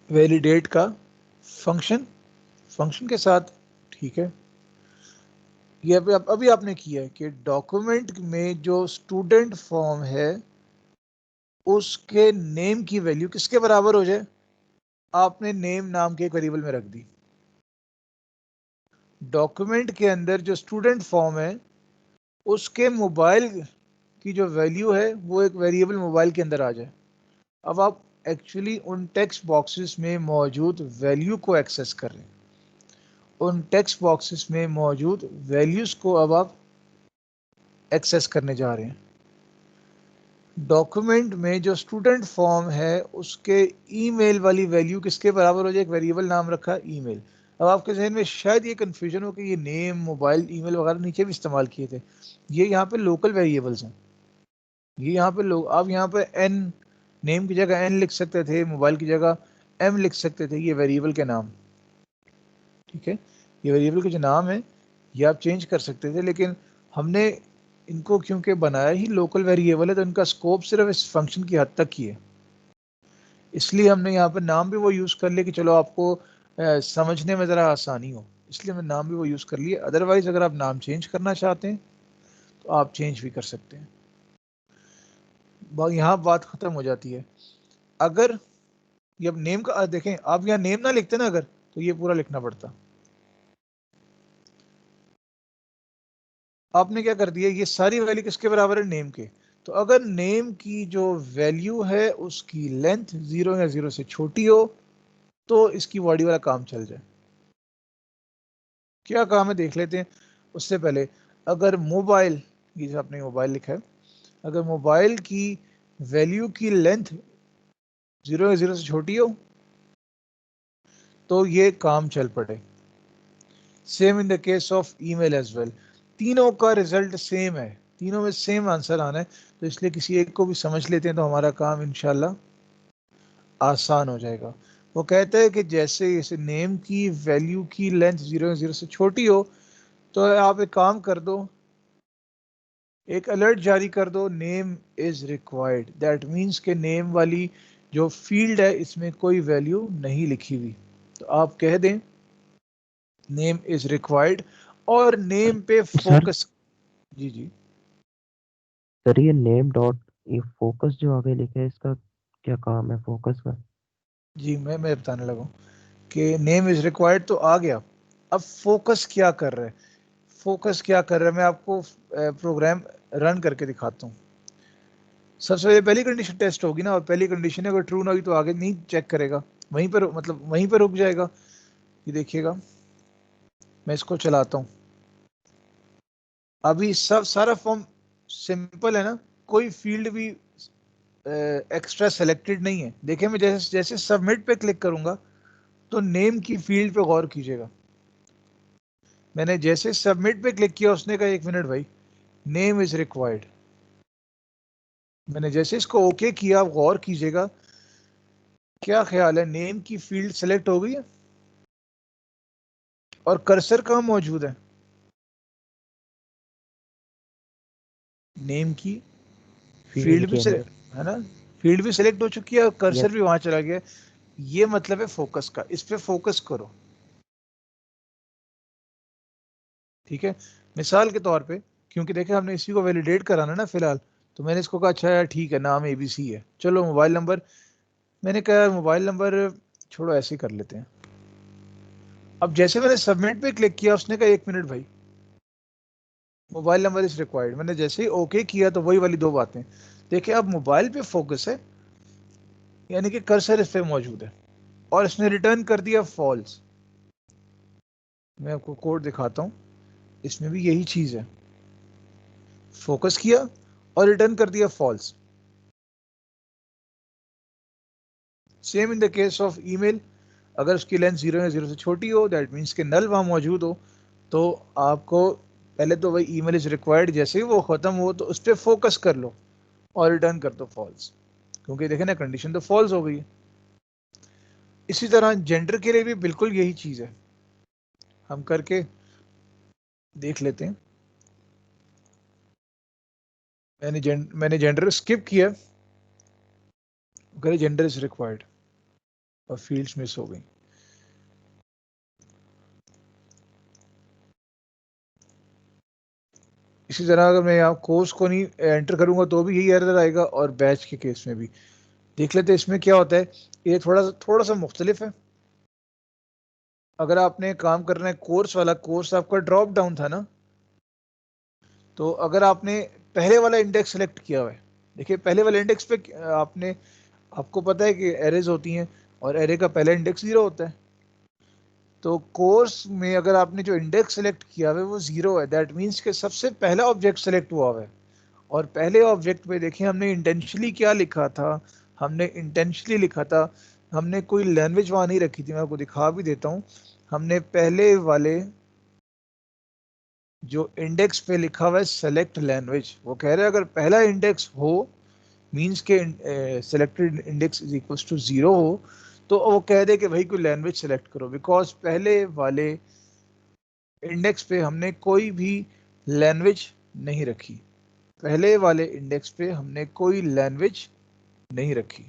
वैलिडेट का फंक्शन, फंक्शन के साथ, ठीक है। ये अभी आपने किया है कि डॉक्यूमेंट में जो स्टूडेंट फॉर्म है उसके नेम की वैल्यू किसके बराबर हो जाए, आपने नेम नाम के एक वेरिएबल में रख दी। डॉक्यूमेंट के अंदर जो स्टूडेंट फॉर्म है उसके मोबाइल की जो वैल्यू है वो एक वेरिएबल मोबाइल के अंदर आ जाए। अब आप एक्चुअली उन टेक्स्ट बॉक्सेस में मौजूद वैल्यू को एक्सेस कर रहे हैं। उन टेक्स्ट बॉक्सेस में मौजूद वैल्यूज को अब आप एक्सेस करने जा रहे हैं। डॉक्यूमेंट में जो स्टूडेंट फॉर्म है उसके ईमेल वाली वैल्यू किसके बराबर हो जाए, एक वेरिएबल नाम रखा ईमेल। अब आपके जहन में शायद ये कंफ्यूजन हो कि ये नेम, मोबाइल, ईमेल वगैरह नीचे भी इस्तेमाल किए थे, ये यहाँ पे लोकल वेरिएबल्स हैं। ये यहाँ पे लोग, आप यहाँ पे एन, नेम की जगह एन लिख सकते थे, मोबाइल की जगह एम लिख सकते थे, ये वेरिएबल के नाम, ठीक है। ये वेरिएबल के जो नाम है ये आप चेंज कर सकते थे, लेकिन हमने इनको क्योंकि बनाया ही लोकल वेरिएबल है तो इनका स्कोप सिर्फ इस फंक्शन की हद तक ही है। इसलिए हमने यहाँ पर नाम भी वो यूज़ कर लिया कि चलो आपको समझने में ज़रा आसानी हो, इसलिए हमने नाम भी वो यूज़ कर लिए। अदरवाइज अगर आप नाम चेंज करना चाहते हैं तो आप चेंज भी कर सकते हैं। यहाँ बात ख़त्म हो जाती है। अगर ये अब नेम का देखें, आप यहाँ नेम ना लिखते ना अगर, तो ये पूरा लिखना पड़ता। आपने क्या कर दिया, ये सारी वैल्यू किसके बराबर है, नेम के। तो अगर नेम की जो वैल्यू है उसकी लेंथ 0 या 0 से छोटी हो तो इसकी बॉडी वाला काम चल जाए। क्या काम है देख लेते हैं। उससे पहले अगर मोबाइल, ये आपने मोबाइल लिखा है, अगर मोबाइल की वैल्यू की लेंथ 0 या 0 से छोटी हो तो ये काम चल पड़े। Same in the case of email as well. तीनों का रिजल्ट सेम है, तीनों में सेम आंसर आना है, तो इसलिए किसी एक को भी समझ लेते हैं तो हमारा काम इंशाल्लाह आसान हो जाएगा। वो कहते हैं कि जैसे इस नेम की वैल्यू की लेंथ 0 से छोटी हो तो आप एक काम कर दो, एक अलर्ट जारी कर दो, name is required. That means के नेम वाली जो फील्ड है इसमें कोई वैल्यू नहीं लिखी हुई, तो आप कह दें नेम इज रिक्वायर्ड और नेम पे सर फोकस। जी जी सर ये नेम डॉट, ये फोकस जो आगे लिखा है इसका क्या काम है फोकस का? जी, मैं बताने लगा कि नेम इज रिक्वायर्ड तो आ गया। अब फोकस क्या कर रहा है, फोकस क्या कर रहा है मैं आपको प्रोग्राम रन करके दिखाता हूँ। सबसे पहले पहली कंडीशन टेस्ट होगी ना, और पहली कंडीशन अगर ट्रू ना हुई तो आगे नहीं चेक करेगा, वहीं पर मतलब वहीं पर रुक जाएगा। ये देखिएगा मैं इसको चलाता हूँ, अभी सब सारा फॉर्म सिंपल है ना, कोई फील्ड भी एक्स्ट्रा सेलेक्टेड नहीं है। देखिए मैं जैसे जैसे सबमिट पे क्लिक करूंगा तो नेम की फील्ड पे गौर कीजिएगा, मैंने जैसे सबमिट पे क्लिक किया उसने कहा 1 मिनट भाई, नेम इज रिक्वायर्ड। मैंने जैसे इसको ओके किया, आप गौर कीजिएगा, क्या ख्याल है नेम की फील्ड सेलेक्ट हो गई है और कर्सर कहाँ मौजूद है, नेम की फील्ड फील्ड भी के अंदर। है ना, फील्ड भी सिलेक्ट हो चुकी है और कर्सर यस। भी वहां चला गया। ये मतलब है फोकस का, इस पे फोकस करो। ठीक है, मिसाल के तौर पे, क्योंकि देखिए हमने इसी को वैलिडेट कराना ना फिलहाल, तो मैंने इसको कहा अच्छा यार ठीक है नाम ABC है, चलो मोबाइल नंबर, मैंने कहा मोबाइल नंबर छोड़ो ऐसे ही कर लेते हैं। अब जैसे मैंने सबमिट पे क्लिक किया उसने कहा 1 मिनट भाई, मोबाइल नंबर इज रिक्वायर्ड। मैंने जैसे ही ओके किया तो वही वाली दो बातें, देखिए अब मोबाइल पे फोकस है, यानी कि कर्सर इस पे मौजूद है, और इसने रिटर्न कर दिया फॉल्स। मैं आपको कोड दिखाता हूँ, इसमें भी यही चीज है, फोकस किया और रिटर्न कर दिया false. Same in the case of email, अगर उसकी लेंथ 0 या 0 से छोटी हो, दैट मीन्स के नल वहां मौजूद हो, तो आपको पहले तो वही ईमेल इज रिक्वायर्ड, जैसे ही वो खत्म हो तो उस पर फोकस कर लो और रिटर्न कर दो फॉल्स, क्योंकि देखें ना कंडीशन तो फॉल्स हो गई है। इसी तरह जेंडर के लिए भी बिल्कुल यही चीज है, हम करके देख लेते हैं। मैंने जेंडर स्किप किया, करे जेंडर इज रिक्वायर्ड और फील्ड्स मिस हो गई। इसी तरह अगर मैं यहाँ कोर्स को नहीं एंटर करूंगा तो भी यही एरर आएगा, और बैच के केस में भी देख लेते हैं इसमें क्या होता है। ये थोड़ा सा मुख्तलिफ है। अगर आपने काम करना है कोर्स वाला, कोर्स आपका ड्रॉप डाउन था ना, तो अगर आपने पहले वाला इंडेक्स सेलेक्ट किया हुआ है, देखिए पहले वाले इंडेक्स पे आपने, आपको पता है कि एरेज होती हैं और एरे का पहला इंडेक्स 0 होता है, तो कोर्स में अगर आपने जो इंडेक्स सेलेक्ट किया हुआ है वो 0 है, दैट मीन्स कि सबसे पहला ऑब्जेक्ट सेलेक्ट हुआ हुआ है। और पहले ऑब्जेक्ट पे देखिए हमने इंटेंशनली क्या लिखा था, हमने इंटेंशनली लिखा था, हमने कोई लैंग्वेज वहां नहीं रखी थी, मैं आपको दिखा भी देता हूँ। हमने पहले वाले जो इंडेक्स पे लिखा हुआ है सेलेक्ट लैंग्वेज, वो कह रहे हैं अगर पहला इंडेक्स हो, मींस के selected index is equals to 0 हो, तो वो कह दे कि भाई कोई लैंग्वेज सेलेक्ट करो, बिकॉज पहले वाले इंडेक्स पे हमने कोई भी लैंग्वेज नहीं रखी, पहले वाले इंडेक्स पे हमने कोई लैंग्वेज नहीं रखी।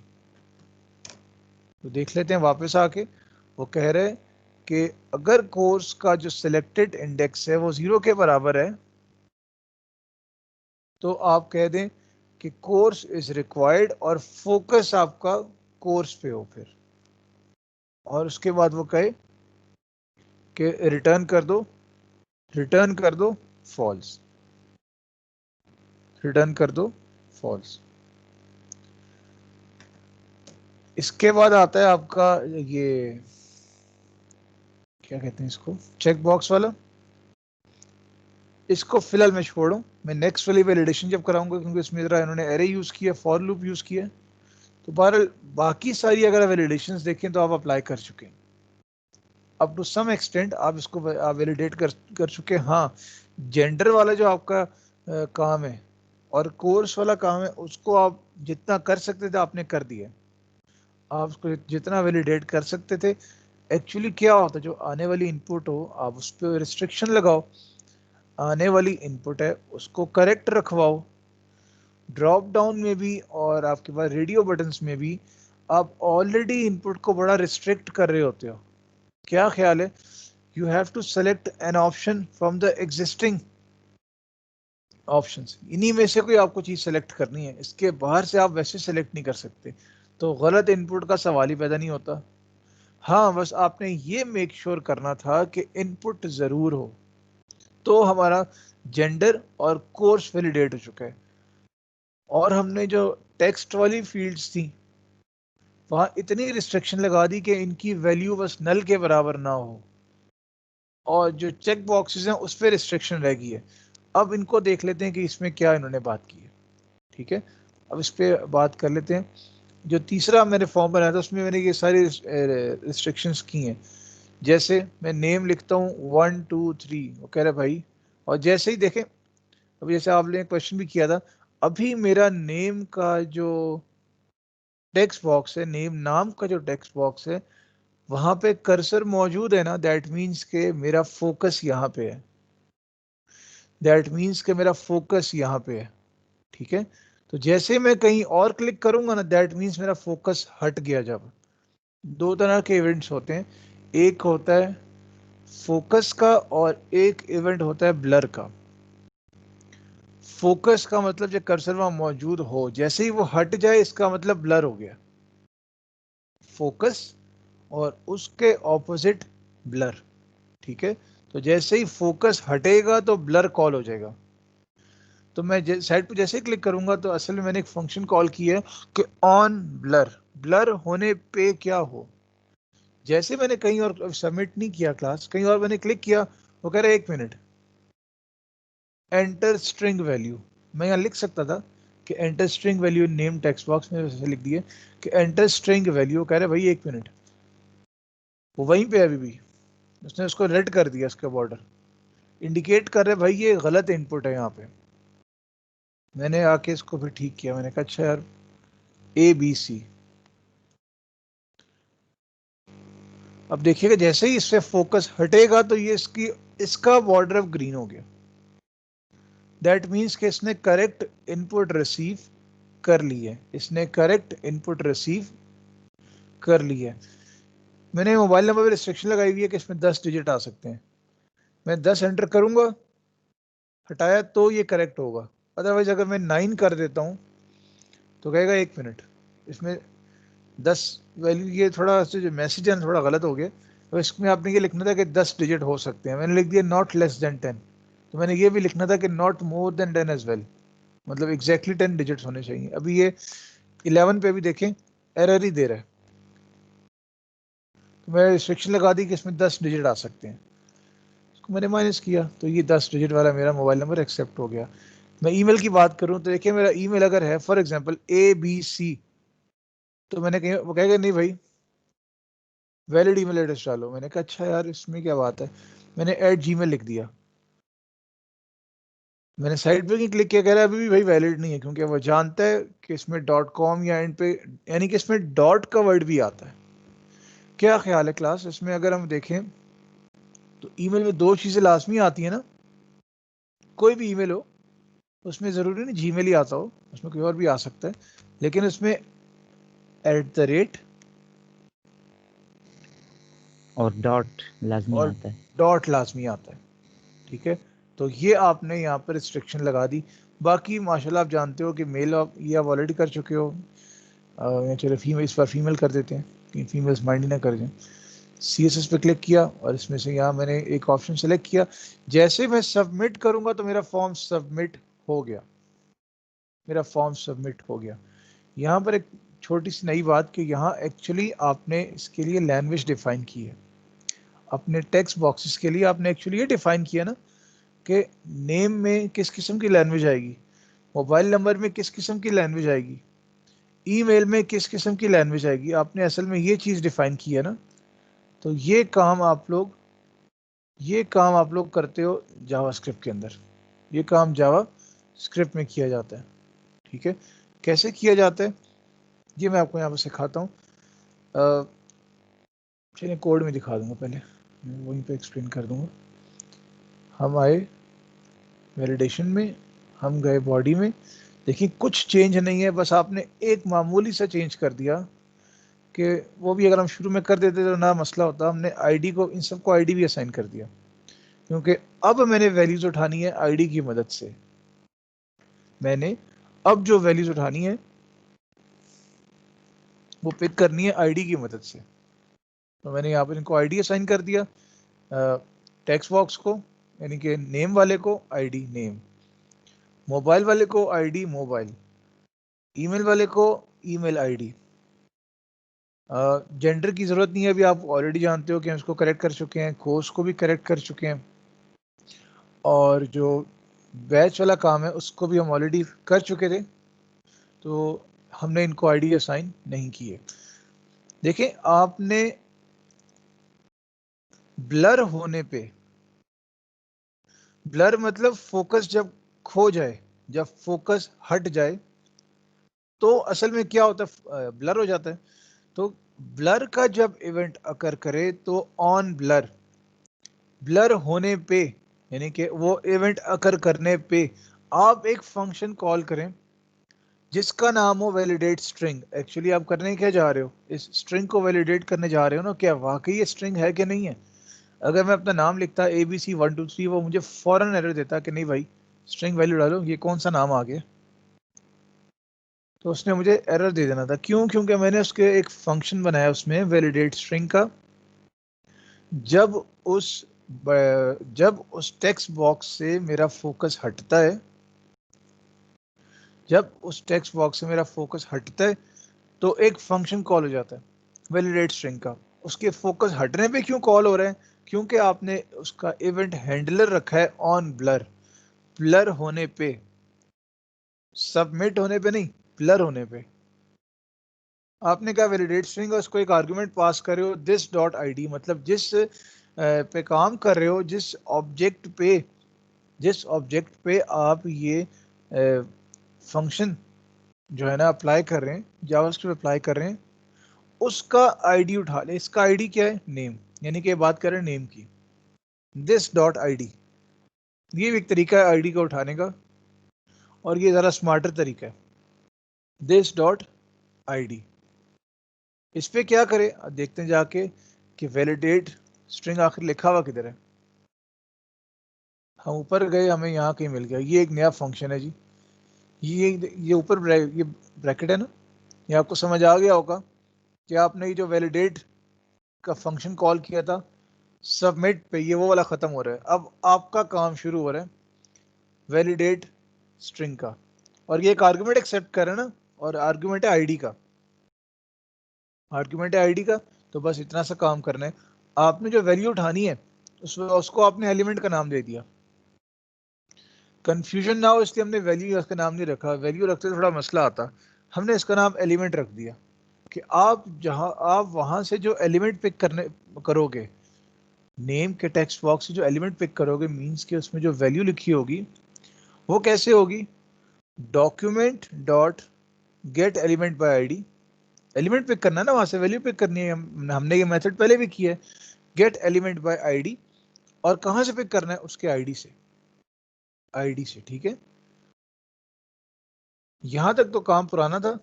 तो देख लेते हैं वापस आके, वो कह रहे हैं कि अगर कोर्स का जो सिलेक्टेड इंडेक्स है वो 0 के बराबर है, तो आप कह दें कि कोर्स इज रिक्वायर्ड और फोकस आपका कोर्स पे हो फिर, और उसके बाद वो कहे कि रिटर्न कर दो फॉल्स, रिटर्न कर दो फॉल्स। इसके बाद आता है आपका ये क्या कहते हैं इसको, चेक बॉक्स वाला। इसको फिलहाल मैं छोड़ूं, मैं नेक्स्ट वाली वैलिडेशन जब कराऊंगा, क्योंकि इसमें जरा इन्होंने एरे यूज किया, फॉर लूप यूज किया। तो बहरहाल बाकी सारी अगर वैलिडेशंस देखें तो आप अप्लाई कर चुके हैं, अप टू सम एक्सटेंट आप इसको आप वैलिडेट कर चुके हैं। हाँ, जेंडर वाला जो आपका काम है और कोर्स वाला काम है, उसको आप जितना कर सकते थे आपने कर दिया, आप उसको जितना वैलिडेट कर सकते थे। एक्चुअली क्या होता है, जो आने वाली इनपुट हो आप उस पर रिस्ट्रिक्शन लगाओ, आने वाली इनपुट है उसको करेक्ट रखवाओ, ड्रॉप डाउन में भी और आपके पास रेडियो बटन्स में भी आप ऑलरेडी इनपुट को बड़ा रिस्ट्रिक्ट कर रहे होते हो। क्या ख्याल है, you have to select an option from the existing options, इन्हीं में से कोई आपको चीज सेलेक्ट करनी है, इसके बाहर से आप वैसे सेलेक्ट नहीं कर सकते, तो गलत इनपुट का सवाल ही पैदा नहीं होता। हाँ, बस आपने ये मेक श्योर करना था कि इनपुट जरूर हो, तो हमारा जेंडर और कोर्स वैलिडेट हो चुका है। और हमने जो टेक्स्ट वाली फील्ड्स थी वहां इतनी रिस्ट्रिक्शन लगा दी कि इनकी वैल्यू बस नल के बराबर ना हो, और जो चेक बॉक्सेस हैं उस पर रिस्ट्रिक्शन रह गई है। अब इनको देख लेते हैं कि इसमें क्या इन्होंने बात की है। ठीक है, अब इस पे बात कर लेते हैं। जो तीसरा मैंने फॉर्म बनाया था उसमें मैंने ये सारी रिस्ट्रिक्शंस की हैं। जैसे मैं नेम लिखता हूँ 1 2 3, वो कह रहा है भाई, और जैसे ही देखें, अभी जैसे आपने क्वेश्चन भी किया था, अभी मेरा नेम का जो टेक्स्ट बॉक्स है, नेम नाम का जो टेक्स्ट बॉक्स है, वहां पे कर्सर मौजूद है ना, दैट मीन्स के मेरा फोकस यहाँ पे है। दैट मीन्स के मेरा फोकस यहाँ पे है। ठीक है, तो जैसे मैं कहीं और क्लिक करूंगा ना, दैट मीन्स मेरा फोकस हट गया। जब दो तरह के इवेंट्स होते हैं, एक होता है फोकस का और एक इवेंट होता है ब्लर का। फोकस का मतलब जब कर्सर वहां मौजूद हो, जैसे ही वो हट जाए इसका मतलब ब्लर हो गया, फोकस और उसके ऑपोजिट ब्लर। ठीक है, तो जैसे ही फोकस हटेगा तो ब्लर कॉल हो जाएगा। तो मैं साइड पे जैसे ही क्लिक करूंगा तो असल में मैंने एक फंक्शन कॉल की है कि ऑन ब्लर, ब्लर होने पे क्या हो। जैसे मैंने कहीं और सबमिट नहीं किया क्लास, कहीं और मैंने क्लिक किया, वो कह रहा है 1 मिनट, एंटर स्ट्रिंग वैल्यू। मैं यहाँ लिख सकता था कि enter string value name text box में वैसे लिख दिए कि एंटर स्ट्रिंग वैल्यू, कह रहे भाई 1 मिनट। वो वहीं पे अभी भी उसने उसको रेड कर दिया, उसका बॉर्डर इंडिकेट कर रहे भाई ये गलत इनपुट है यहाँ पे। मैंने आके इसको फिर ठीक किया, मैंने कहा अच्छा यार ABC। अब देखिएगा जैसे ही इससे फोकस हटेगा तो ये इसका बॉर्डर अब ग्रीन हो गया। दैट मीन्स कि इसने करेक्ट इनपुट रिसीव कर ली है, इसने करेक्ट इनपुट रिसीव कर ली है। मैंने मोबाइल नंबर पर रिस्ट्रिक्शन लगाई हुई है कि इसमें 10 डिजिट आ सकते हैं। मैं 10 एंटर करूंगा, हटाया तो ये करेक्ट होगा। अदरवाइज अगर मैं 9 कर देता हूं तो कहेगा 1 मिनट, इसमें 10 वैल्यू, ये थोड़ा जो मैसेज है थोड़ा गलत हो गया। तो इसमें आपने ये लिखना था कि 10 डिजिट हो सकते हैं, मैंने लिख दिया नॉट लेस देन 10। तो मैंने ये भी लिखना था कि not more than 10 as well, मतलब एग्जैक्टली 10 डिजिट्स होने चाहिए। अभी ये 11 पे भी देखें एरर ही दे रहा है, तो मैं रिस्ट्रिक्शन लगा दी कि इसमें 10 डिजिट आ सकते हैं। इसको मैंने माइनस किया तो ये 10 डिजिट वाला मेरा मोबाइल नंबर एक्सेप्ट हो गया। मैं ईमेल की बात करूं तो देखिए मेरा ईमेल अगर है फॉर एग्जांपल ABC, तो मैंने कहीं वो कहेगा नहीं भाई वैलिड ईमेल एड्रेस डालो। मैंने कहा अच्छा यार इसमें क्या बात है, मैंने @gmail लिख दिया। मैंने साइट पे क्लिक किया, कह रहा है अभी भी भाई वैलिड नहीं है, क्योंकि वो जानता है कि इसमें .com या एंड पे, यानी कि इसमें डॉट का वर्ड भी आता है। क्या ख्याल है क्लास, इसमें अगर हम देखें तो ईमेल में 2 चीजें लाजमी आती है ना, कोई भी ईमेल हो उसमें जरूरी नहीं जीमेल ही आता हो, उसमें कोई और भी आ सकता है, लेकिन उसमें @ और डॉट लाजमी और आता है। डॉट लाजमी आता है। ठीक है, तो ये आपने यहाँ पर रिस्ट्रिक्शन लगा दी। बाकी माशाल्लाह आप जानते हो कि मेल आप ये आप ऑलरेडी कर चुके हो। चलो फीमेल, इस बार फीमेल कर देते हैं कि फीमेल्स माइंड ही ना कर जाएं। CSS पे क्लिक किया और इसमें से यहाँ मैंने एक ऑप्शन सेलेक्ट किया। जैसे मैं सबमिट करूंगा तो मेरा फॉर्म सबमिट हो गया, मेरा फॉर्म सबमिट हो गया। यहाँ पर एक छोटी सी नई बात कि यहाँ एक्चुअली आपने इसके लिए लैंग्वेज डिफाइन की है। अपने टेक्स्ट बॉक्सेस के लिए आपने एक्चुअली ये डिफाइन किया ना कि नेम में किस किस्म की लैंग्वेज आएगी, मोबाइल नंबर में किस किस्म की लैंग्वेज आएगी, ईमेल में किस किस्म की लैंग्वेज आएगी। आपने असल में ये चीज़ डिफाइन की है ना। तो ये काम आप लोग करते हो जावास्क्रिप्ट के अंदर, ये काम जावा स्क्रिप्ट में किया जाता है। ठीक है, कैसे किया जाता है ये मैं आपको यहाँ पर सिखाता हूँ। चलिए कोड में दिखा दूंगा, पहले मैं वहीं पे एक्सप्लेन कर दूंगा। हम आए वैलिडेशन में, हम गए बॉडी में, देखिए कुछ चेंज नहीं है, बस आपने एक मामूली सा चेंज कर दिया कि वो भी अगर हम शुरू में कर देते तो ना मसला होता। हमने आईडी को, इन सबको आईडी भी असाइन कर दिया, क्योंकि अब मैंने वैल्यूज उठानी है आईडी की मदद से। मैंने अब जो वैल्यूज उठानी है वो पिक करनी है आईडी की मदद से। तो मैंने यहाँ पर इनको आईडी असाइन कर दिया, टेक्स्ट बॉक्स को यानी कि नेम वाले को आईडी नेम, मोबाइल वाले को आईडी मोबाइल, ईमेल वाले को ईमेल आईडी। जेंडर की जरूरत नहीं है, अभी आप ऑलरेडी जानते हो कि हम इसको करेक्ट कर चुके हैं, कोर्स को भी करेक्ट कर चुके हैं, और जो बैच वाला काम है उसको भी हम ऑलरेडी कर चुके थे, तो हमने इनको आईडी असाइन नहीं किए। देखें, आपने ब्लर होने पे, ब्लर मतलब फोकस जब खो जाए, जब फोकस हट जाए, तो असल में क्या होता है, ब्लर हो जाता है। तो ब्लर का जब इवेंट अकर करे तो ऑन ब्लर, ब्लर होने पे, यानी कि वो इवेंट अकर करने पे आप एक फंक्शन कॉल करें जिसका नाम हो वैलिडेट स्ट्रिंग। एक्चुअली आप करने क्या जा रहे हो, इस स्ट्रिंग को वैलिडेट करने जा रहे हो ना, क्या वाकई ये स्ट्रिंग है कि नहीं है। अगर मैं अपना नाम लिखता ABC123, वो मुझे फौरन एरर देता कि नहीं भाई स्ट्रिंग वैल्यू डालो, ये कौन सा नाम आ गया। तो उसने मुझे एरर दे देना था, क्यों? क्योंकि मैंने उसके एक फंक्शन बनाया उसमें वैलिडेट स्ट्रिंग का। जब उस जब उस टेक्स्ट बॉक्स से मेरा फोकस हटता है, जब उस टेक्स्ट बॉक्स से मेरा फोकस हटता है, तो एक फंक्शन कॉल हो जाता है वैलिडेट स्ट्रिंग का। उसके फोकस हटने पे क्यों कॉल हो रहा है? क्योंकि आपने उसका इवेंट हैंडलर रखा है ऑन ब्लर, ब्लर होने पे, सबमिट होने पे नहीं, ब्लर होने पे। आपने कहा वैलिडेट स्ट्रिंग, उसको एक आर्गुमेंट पास कर रहे हो दिस डॉट आईडी, मतलब जिस पे काम कर रहे हो, जिस ऑब्जेक्ट पे आप ये फंक्शन जो है ना अप्लाई कर रहे हैं, जावास्क्रिप्ट अप्लाई कर रहे हैं, उसका आईडी उठा ले। इसका आईडी क्या है? नेम, यानी कि बात कर रहे हैं नेम की, दिस डॉट आईडी। ये भी एक तरीका है आईडी को उठाने का, और ये ज़रा स्मार्टर तरीका है, दिस डॉट आईडी। इस पे क्या करें, अब देखते हैं जाके कि वैलिडेट स्ट्रिंग आखिर लिखा हुआ किधर है। हम ऊपर गए, हमें यहाँ कहीं मिल गया, ये एक नया फंक्शन है जी। ये ऊपर ये ब्रैकेट है ना, ये आपको समझ आ गया होगा कि आपने ये जो वैलिडेट का फंक्शन कॉल किया था सबमिट पे, ये वो वाला खत्म हो रहा है। अब आपका काम शुरू हो रहा है वैलिडेट स्ट्रिंग का, और ये एक आर्गुमेंट एक्सेप्ट कर रहा है ना, और आर्गुमेंट है आईडी का, आर्गुमेंट है आईडी का। तो बस इतना सा काम करना है, आपने जो वैल्यू उठानी है उसको आपने एलिमेंट का नाम दे दिया। कंफ्यूजन ना हो इसलिए हमने वैल्यू इसका नाम नहीं रखा, वैल्यू रखते थोड़ा मसला आता, हमने इसका नाम एलिमेंट रख दिया कि आप वहां से जो एलिमेंट पिक करने करोगे, नेम के टेक्स्ट बॉक्स से जो एलिमेंट पिक करोगे, मींस के उसमें जो वैल्यू लिखी होगी वो कैसे होगी, document dot get element by ID. Element pick करना है ना, वहां से वैल्यू पिक करनी है, हमने ये मेथड पहले भी किया है, गेट एलिमेंट बाय आईडी। और कहां से पिक करना है? उसके आईडी से, आईडी से, ठीक है। यहां तक तो काम पुराना था,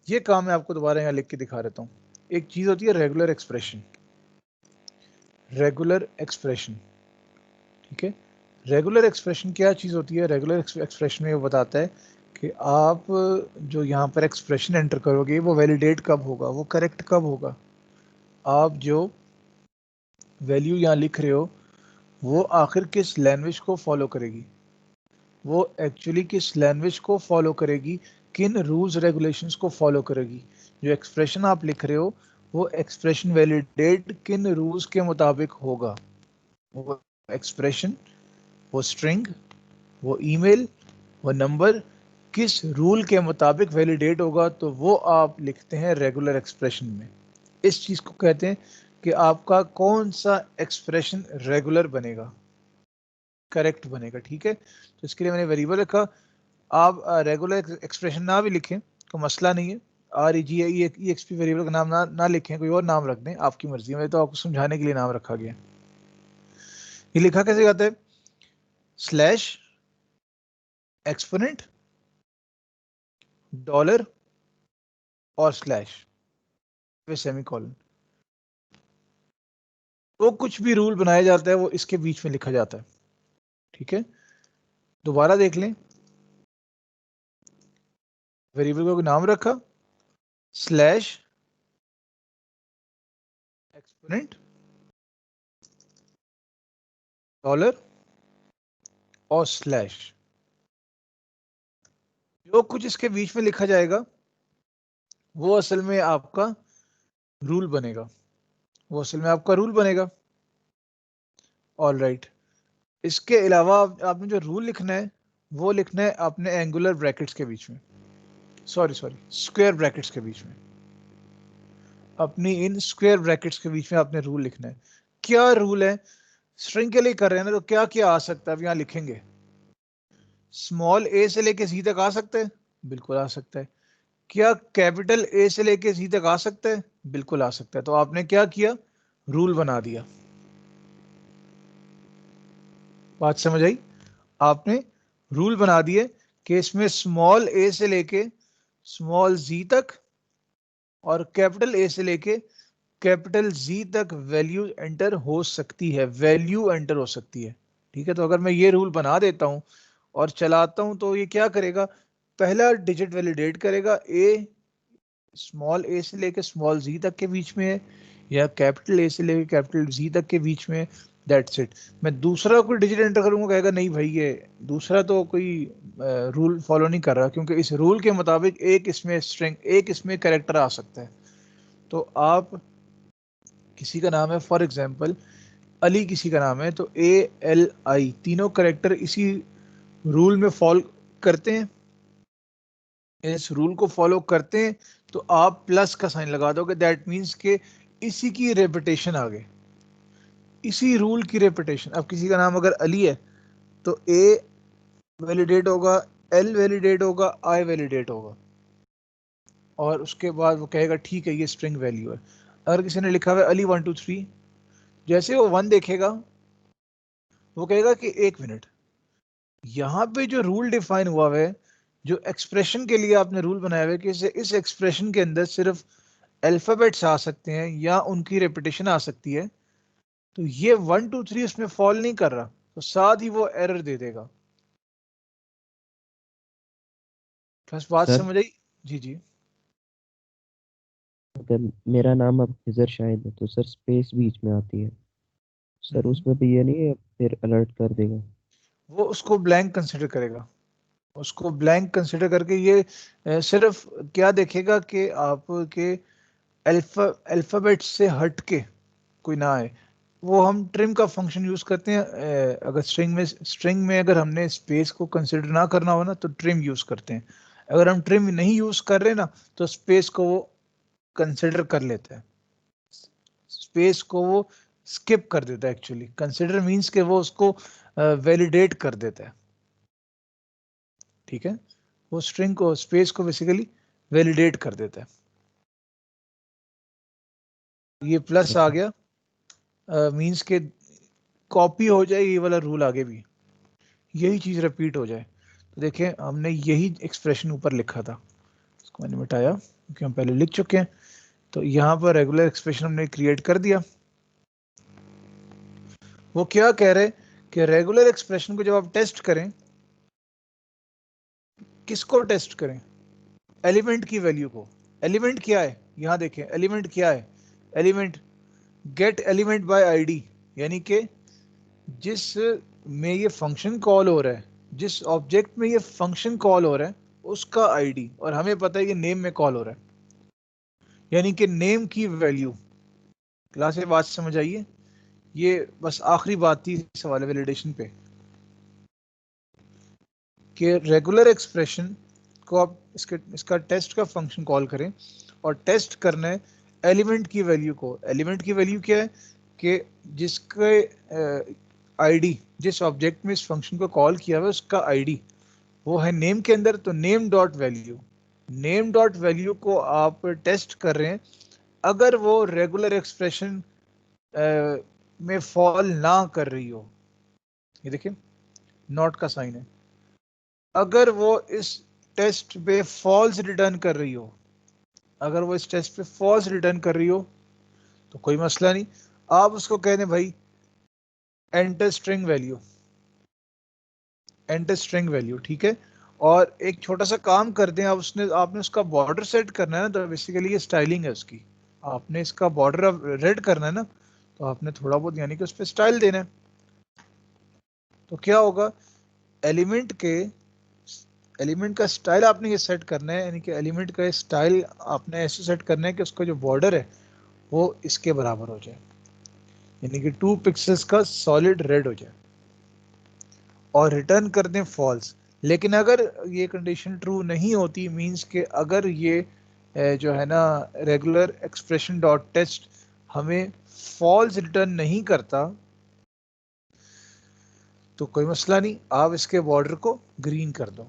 ये काम मैं आपको दोबारा यहाँ लिख के दिखा देता हूँ। एक चीज होती है रेगुलर एक्सप्रेशन, रेगुलर एक्सप्रेशन, ठीक है। रेगुलर एक्सप्रेशन क्या चीज़ होती है? रेगुलर एक्सप्रेशन में वो बताता है कि आप जो यहाँ पर एक्सप्रेशन एंटर करोगे वो वैलिडेट कब होगा, वो करेक्ट कब होगा। आप जो वैल्यू यहाँ लिख रहे हो वो आखिर किस लैंग्वेज को फॉलो करेगी, वो एक्चुअली किस लैंग्वेज को फॉलो करेगी, किन रूल्स रेगुलेशंस को फॉलो करेगी। जो एक्सप्रेशन आप लिख रहे हो वो एक्सप्रेशन वैलिडेट किन रूल्स के मुताबिक होगा, वो एक्सप्रेशन, वो स्ट्रिंग, वो ईमेल, वो नंबर किस रूल के मुताबिक वैलिडेट होगा, तो वो आप लिखते हैं रेगुलर एक्सप्रेशन में। इस चीज को कहते हैं कि आपका कौन सा एक्सप्रेशन रेगुलर बनेगा, करेक्ट बनेगा, ठीक है। तो इसके लिए मैंने वेरिएबल रखा। आप रेगुलर एक्सप्रेशन ना भी लिखें कोई मसला नहीं है, REGIEXP वेरिएबल का नाम ना लिखें, कोई और नाम रख दें, आपकी मर्जी है, तो आपको समझाने के लिए नाम रखा गया। ये लिखा कैसे जाता है? स्लैश एक्सपोनेंट, डॉलर और स्लैश सेमीकोलन। तो कुछ भी रूल बनाया जाता है वो इसके बीच में लिखा जाता है, ठीक है। दोबारा देख लें, वेरिएबल को नाम रखा स्लैश एक्सपोनेंट, डॉलर और स्लैश। जो कुछ इसके बीच में लिखा जाएगा वो असल में आपका रूल बनेगा, वो असल में आपका रूल बनेगा। ऑल राइट, इसके अलावा आपने जो रूल लिखना है वो लिखना है आपने एंगुलर ब्रैकेट्स के बीच में, सॉरी स्क्वायर ब्रैकेट्स के बीच में, अपनी इन स्क्वायर ब्रैकेट्स के बीच में आपने रूल लिखना है। क्या रूल है? स्ट्रिंग के लिए कर रहे हैं ना, तो क्या क्या आ सकता है अब यहाँ लिखेंगे। स्मॉल ए से लेके जी तक आ सकते हैं, बिल्कुल आ सकता है। क्या कैपिटल ए से लेके जी तक आ सकता है? बिल्कुल आ सकता है। तो आपने क्या किया? रूल बना दिया। बात समझ आई? आपने रूल बना दिए कि इसमें स्मॉल ए से लेके स्मॉल जी तक और कैपिटल ए से लेके कैपिटल जी तक वैल्यू एंटर हो सकती है, वैल्यू एंटर हो सकती है। ठीक है, तो अगर मैं ये रूल बना देता हूं और चलाता हूं तो ये क्या करेगा? पहला डिजिट वैलिडेट करेगा ए स्मॉल ए से लेकर स्मॉल जी तक के बीच में है या कैपिटल ए से लेकर कैपिटल जी तक के बीच में, दैट्स इट। मैं दूसरा कोई डिजिट एंटर करूंगा, कहेगा नहीं भाई ये दूसरा तो कोई रूल फॉलो नहीं कर रहा, क्योंकि इस रूल के मुताबिक एक इसमें स्ट्रिंग, एक इसमें कैरेक्टर आ सकता है। तो आप किसी का नाम है फॉर एग्जांपल अली, किसी का नाम है, तो ALI तीनों कैरेक्टर इसी रूल में फॉलो करते हैं, इस रूल को फॉलो करते हैं, तो आप प्लस का साइन लगा दोगे, दैट मीन्स के इसी की रेपिटेशन आ गई, इसी रूल की रेपिटेशन। अब किसी का नाम अगर अली है तो A वैलिडेट होगा, L वैलिडेट होगा, I वैलिडेट होगा, और उसके बाद वो कहेगा ठीक है ये स्ट्रिंग वैल्यू है। अगर किसी ने लिखा हुआ है अली 1 2 3, जैसे वो 1 देखेगा वो कहेगा कि एक मिनट, यहाँ पे जो रूल डिफाइन हुआ है, जो एक्सप्रेशन के लिए आपने रूल बनाया हुआ है कि इस एक्सप्रेशन के अंदर सिर्फ अल्फाबेट्स आ सकते हैं या उनकी रेपिटेशन आ सकती है, तो ये 1 2 3 उसमें फॉल नहीं कर रहा, तो साथ ही वो एरर दे देगा। बस बात सर समझ आई? जी जी। अगर मेरा नाम अब खिजर शाहिद है तो सर स्पेस बीच में आती है सर, हम्म। उसमें भी ये नहीं है फिर अलर्ट कर देगा? वो उसको ब्लैंक कंसिडर करेगा, उसको ब्लैंक कंसिडर करके ये सिर्फ क्या देखेगा कि आपके अल्फाबेट से हट के कोई ना आए। वो हम ट्रिम का फंक्शन यूज करते हैं, अगर स्ट्रिंग में अगर हमने स्पेस को कंसिडर ना करना हो ना तो ट्रिम यूज करते हैं। अगर हम ट्रिम नहीं यूज कर रहे ना तो स्पेस को वो कंसिडर कर लेता है, स्पेस को वो स्किप कर देता है। एक्चुअली कंसिडर मींस के वो उसको वैलिडेट कर देता है। ठीक है, वो स्ट्रिंग को स्पेस को बेसिकली वैलिडेट कर देता है। ये प्लस आ गया, मींस के कॉपी हो जाए ये वाला रूल आगे भी, यही चीज रिपीट हो जाए। तो देखें हमने यही एक्सप्रेशन ऊपर लिखा था, इसको मैंने मिटाया क्योंकि हम पहले लिख चुके हैं। तो यहाँ पर रेगुलर एक्सप्रेशन हमने क्रिएट कर दिया। वो क्या कह रहे कि रेगुलर एक्सप्रेशन को जब आप टेस्ट करें, किसको टेस्ट करें? एलिमेंट की वैल्यू को। एलिमेंट क्या है? यहाँ देखें एलिमेंट क्या है। Element gate element by ID, यानी कि जिस में ये फंक्शन कॉल हो रहा है, जिस ऑब्जेक्ट में ये फंक्शन कॉल हो रहा है उसका आईडी, और हमें पता है कि नेम में कॉल हो रहा है, यानी कि नेम की वैल्यू। क्लास में बात समझ आइए? ये बस आखिरी बात थी सवाल वैलिडेशन पे कि रेगुलर एक्सप्रेशन को आप इसका टेस्ट का फंक्शन कॉल करें और टेस्ट करना है एलिमेंट की वैल्यू को। एलिमेंट की वैल्यू क्या है कि जिसके आईडी, जिस ऑब्जेक्ट में इस फंक्शन को कॉल किया हुआ है उसका आईडी वो है नेम के अंदर, तो name dot value, name dot value को आप टेस्ट कर रहे हैं। अगर वो रेगुलर एक्सप्रेशन में फॉल ना कर रही हो, ये देखिए नॉट का साइन है, अगर वो इस टेस्ट पे फॉल्स रिटर्न कर रही हो, अगर वो इस टेस्ट पे फॉल्स रिटर्न कर रही हो तो कोई मसला नहीं, आप उसको कह दें भाई enter string value, enter string value. ठीक है, और एक छोटा सा काम कर दें आप, आपने उसका बॉर्डर सेट करना है ना, तो बेसिकली ये स्टाइलिंग है उसकी, आपने इसका बॉर्डर रेड करना है ना, तो आपने थोड़ा बहुत यानी कि उस पर स्टाइल देना है। तो क्या होगा, एलिमेंट के एलिमेंट का स्टाइल आपने ये सेट करना है, यानी कि एलिमेंट का स्टाइल आपने ऐसे सेट करना है कि उसका जो बॉर्डर है वो इसके बराबर हो जाए, यानी कि 2 पिक्सेल्स का सॉलिड रेड हो जाए, और रिटर्न कर दें फॉल्स। लेकिन अगर ये कंडीशन ट्रू नहीं होती, मींस के अगर ये जो है ना रेगुलर एक्सप्रेशन डॉट टेस्ट हमें फॉल्स रिटर्न नहीं करता, तो कोई मसला नहीं, आप इसके बॉर्डर को ग्रीन कर दो,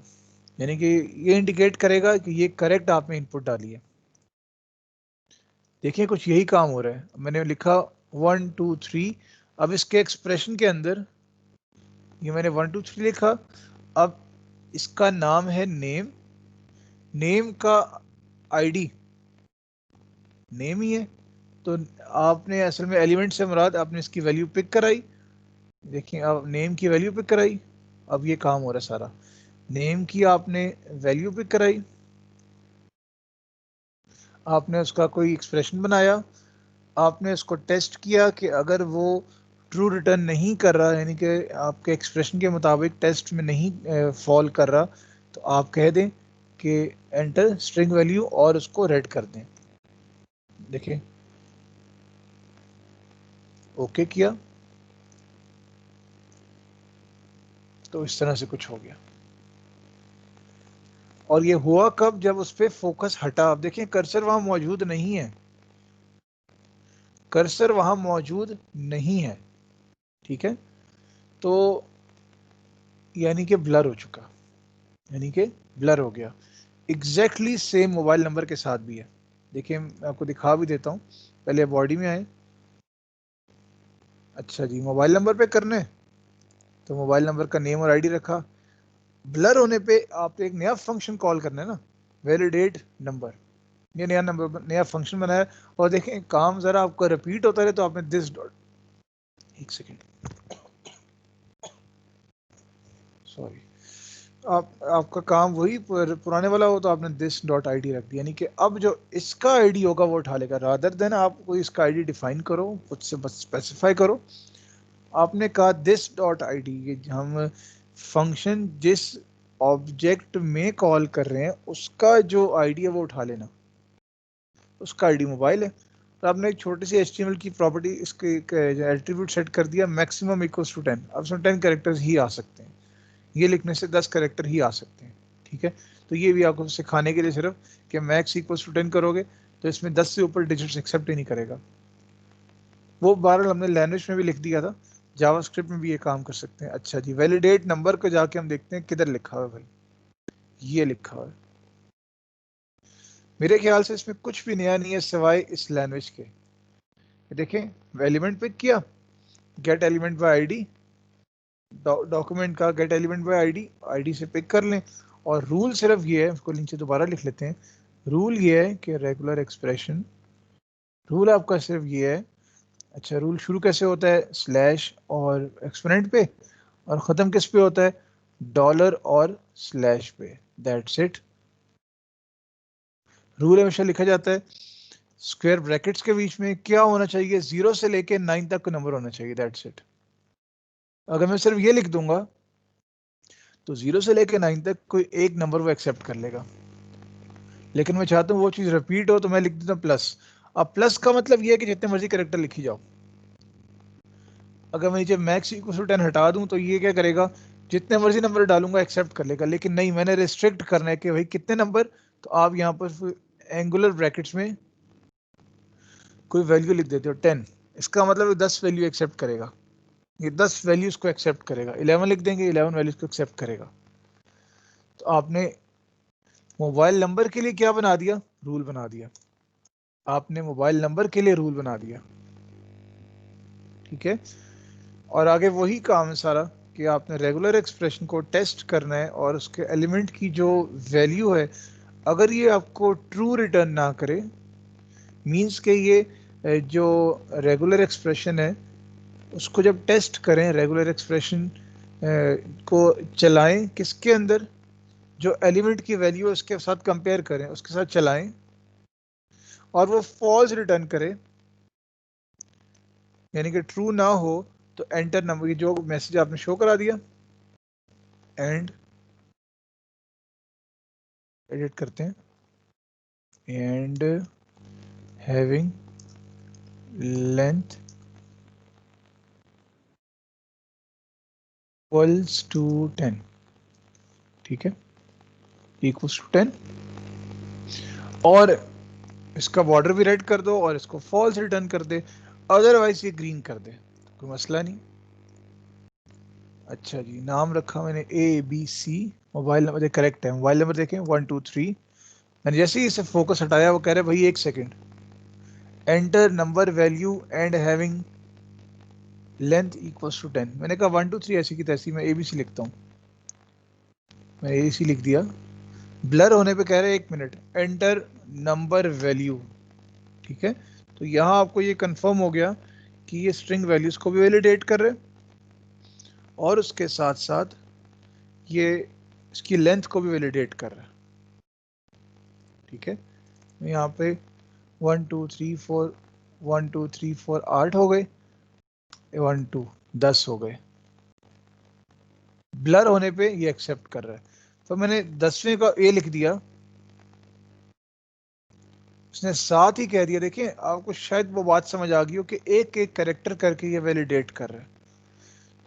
यानी कि ये इंडिकेट करेगा कि ये करेक्ट आपने इनपुट डाली है। देखिए कुछ यही काम हो रहा है, मैंने लिखा 1 2 3, अब इसके एक्सप्रेशन के अंदर ये मैंने 1 2 3 लिखा, अब इसका नाम है नेम, नेम का आईडी नेम ही है, तो आपने असल में एलिमेंट से मुराद आपने इसकी वैल्यू पिक कराई, देखिए अब नेम की वैल्यू पिक कराई, अब ये काम हो रहा है सारा, नेम की आपने वैल्यू पिक कराई, आपने उसका कोई एक्सप्रेशन बनाया, आपने उसको टेस्ट किया कि अगर वो ट्रू रिटर्न नहीं कर रहा, यानी कि आपके एक्सप्रेशन के मुताबिक टेस्ट में नहीं फॉल कर रहा, तो आप कह दें कि एंटर स्ट्रिंग वैल्यू और उसको रेड कर दें। देखिए ओके किया तो इस तरह से कुछ हो गया। और ये हुआ कब, जब उस पर फोकस हटा। अब देखें कर्सर वहां मौजूद नहीं है, कर्सर वहां मौजूद नहीं है, ठीक है, तो यानी कि ब्लर हो चुका, यानी कि ब्लर हो गया। एग्जैक्टली सेम मोबाइल नंबर के साथ भी है। देखिए मैं आपको दिखा भी देता हूँ, पहले बॉडी में आए, अच्छा जी मोबाइल नंबर पे करने, तो मोबाइल नंबर का नेम और आईडी रखा, ब्लर होने पे आप एक नया फंक्शन कॉल करना है ना, वैलिडेट नंबर, ये नया नंबर नया फंक्शन बनाया। और देखें काम जरा आपका रिपीट होता रहे, तो आपने दिस डॉट, एक सेकेंड सॉरी, आपका काम वही पुराने वाला हो, तो आपने दिस डॉट आई डी रख दिया, यानी कि अब जो इसका आईडी होगा वो उठा लेगा, रादर देन आप कोई इसका आईडी डिफाइन करो, उससे बस स्पेसिफाई करो। आपने कहा दिस डॉट आई डी, ये हम फंक्शन जिस ऑब्जेक्ट में कॉल कर रहे हैं उसका जो आईडी है वो उठा लेना, उसका आईडी मोबाइल है। तो आपने एक छोटी सी HTML की प्रॉपर्टी इसके एट्रीब्यूट सेट कर दिया, मैक्सिमम इक्वल्स टू 10, अब उसमें 10 कैरेक्टर्स ही आ सकते हैं, ये लिखने से 10 कैरेक्टर ही आ सकते हैं, ठीक है। तो ये भी आपको सिखाने के लिए सिर्फ कि मैक्स इक्वल्स टू 10 करोगे तो इसमें 10 से ऊपर डिजिट्स एक्सेप्ट ही नहीं करेगा। वो बहरहाल हमने लैंग्वेज में भी लिख दिया था, जावास्क्रिप्ट में भी ये काम कर सकते हैं। अच्छा जी वैलिडेट नंबर को जाके हम देखते हैं किधर लिखा हुआ है भाई, ये लिखा हुआ है, मेरे ख्याल से इसमें कुछ भी नया नहीं है सिवाय इस लैंग्वेज के। देखें एलिमेंट पिक किया, get element by ID, document का get element by ID, ID से पिक कर लें। और रूल सिर्फ ये है, उसको नीचे दोबारा लिख लेते हैं, रूल ये है कि रेगुलर एक्सप्रेशन, रूल आपका सिर्फ ये है, अच्छा रूल शुरू कैसे होता है, स्लैश और एक्सपोनेंट पे, और ख़त्म किस पे होता है, डॉलर और स्लैश पे, दैट्स इट। रूल हमेशा लिखा जाता है स्क्वायर ब्रैकेट्स के बीच में क्या होना चाहिए, 0 से लेके 9 तक का नंबर होना चाहिए, दैट्स इट। अगर मैं सिर्फ ये लिख दूंगा तो 0 से लेके 9 तक कोई एक नंबर वो एक्सेप्ट कर लेगा, लेकिन मैं चाहता हूँ वो चीज़ रिपीट हो, तो मैं लिख देता हूँ प्लस। अब प्लस का मतलब ये है कि जितने मर्जी कैरेक्टर लिखी जाओ, अगर मैं नीचे मैक्स इक्वल टू 10 हटा दूं तो ये क्या करेगा, जितने मर्जी नंबर डालूंगा एक्सेप्ट कर लेगा, लेकिन नहीं, मैंने रिस्ट्रिक्ट करना है कि भाई कितने नंबर, तो आप यहाँ पर एंगुलर ब्रैकेट्स में कोई वैल्यू लिख देते हो 10, इसका मतलब 10 वैल्यू एक्सेप्ट करेगा, ये 10 वैल्यूज को एक्सेप्ट करेगा, 11 लिख देंगे 11 वैल्यूज को एक्सेप्ट करेगा। तो आपने मोबाइल नंबर के लिए क्या बना दिया, रूल बना दिया, आपने मोबाइल नंबर के लिए रूल बना दिया, ठीक है। और आगे वही काम है सारा कि आपने रेगुलर एक्सप्रेशन को टेस्ट करना है, और उसके एलिमेंट की जो वैल्यू है अगर ये आपको ट्रू रिटर्न ना करे, मींस के ये जो रेगुलर एक्सप्रेशन है उसको जब टेस्ट करें, रेगुलर एक्सप्रेशन को चलाएं किसके अंदर, जो एलिमेंट की वैल्यू है उसके साथ कंपेयर करें, उसके साथ चलाएं, और वो फॉल्स रिटर्न करे, यानी कि ट्रू ना हो, तो एंटर नंबर, जो मैसेज आपने शो करा दिया, एंड एडिट करते हैं, and having length equals to 10, ठीक है, इक्वल्स टू 10, और इसका बॉर्डर भी रेड कर दो और इसको फॉल्स रिटर्न कर दे, अदरवाइज ये ग्रीन कर दे, कोई मसला नहीं। अच्छा जी, नाम रखा मैंने ABC, मोबाइल नंबर करेक्ट है, मोबाइल नंबर देखें 123। मैंने जैसे ही इसे फोकस हटाया वो कह रहे भाई 1 second, enter number value and having length equals to 10। मैंने कहा 1 2 3 ऐसी की तैसी, मैं ABC लिखता हूँ, मैंने ABC लिख दिया। ब्लर होने पे कह रहे 1 मिनट, एंटर नंबर वैल्यू, ठीक है। तो यहाँ आपको ये कंफर्म हो गया कि ये स्ट्रिंग वैल्यूज को भी वैलिडेट कर रहे और उसके साथ साथ ये इसकी लेंथ को भी वैलिडेट कर रहा है, ठीक है। यहाँ पे 1 2 3 4 1 2 3 4 8 हो गए, 1 2 10 हो गए। ब्लर होने पे ये एक्सेप्ट कर रहा है, तो मैंने 10वें का A लिख दिया, उसने साथ ही कह दिया, देखिए आपको शायद वो बात समझ आ गई हो कि एक एक कैरेक्टर करके ये वैलिडेट कर रहा है।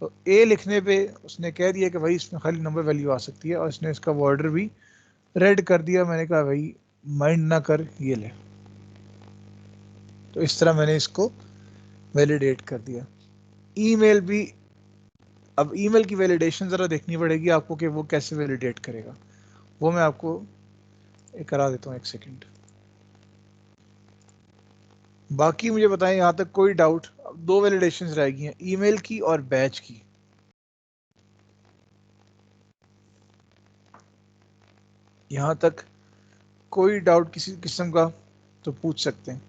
तो A लिखने पे उसने कह दिया कि भाई इसमें खाली नंबर वैल्यू आ सकती है, और इसने इसका बॉर्डर भी रेड कर दिया। मैंने कहा भाई माइंड ना कर, ये ले। तो इस तरह मैंने इसको वैलिडेट कर दिया। ईमेल भी, अब ईमेल की वैलिडेशन ज़रा देखनी पड़ेगी आपको कि वो कैसे वैलिडेट करेगा, वो मैं आपको करा देता हूँ, 1 सेकेंड। बाकी मुझे बताएं यहाँ तक कोई डाउट? अब 2 वैलिडेशंस रह गई हैं, ईमेल की और बैच की। यहाँ तक कोई डाउट किसी किस्म का तो पूछ सकते हैं।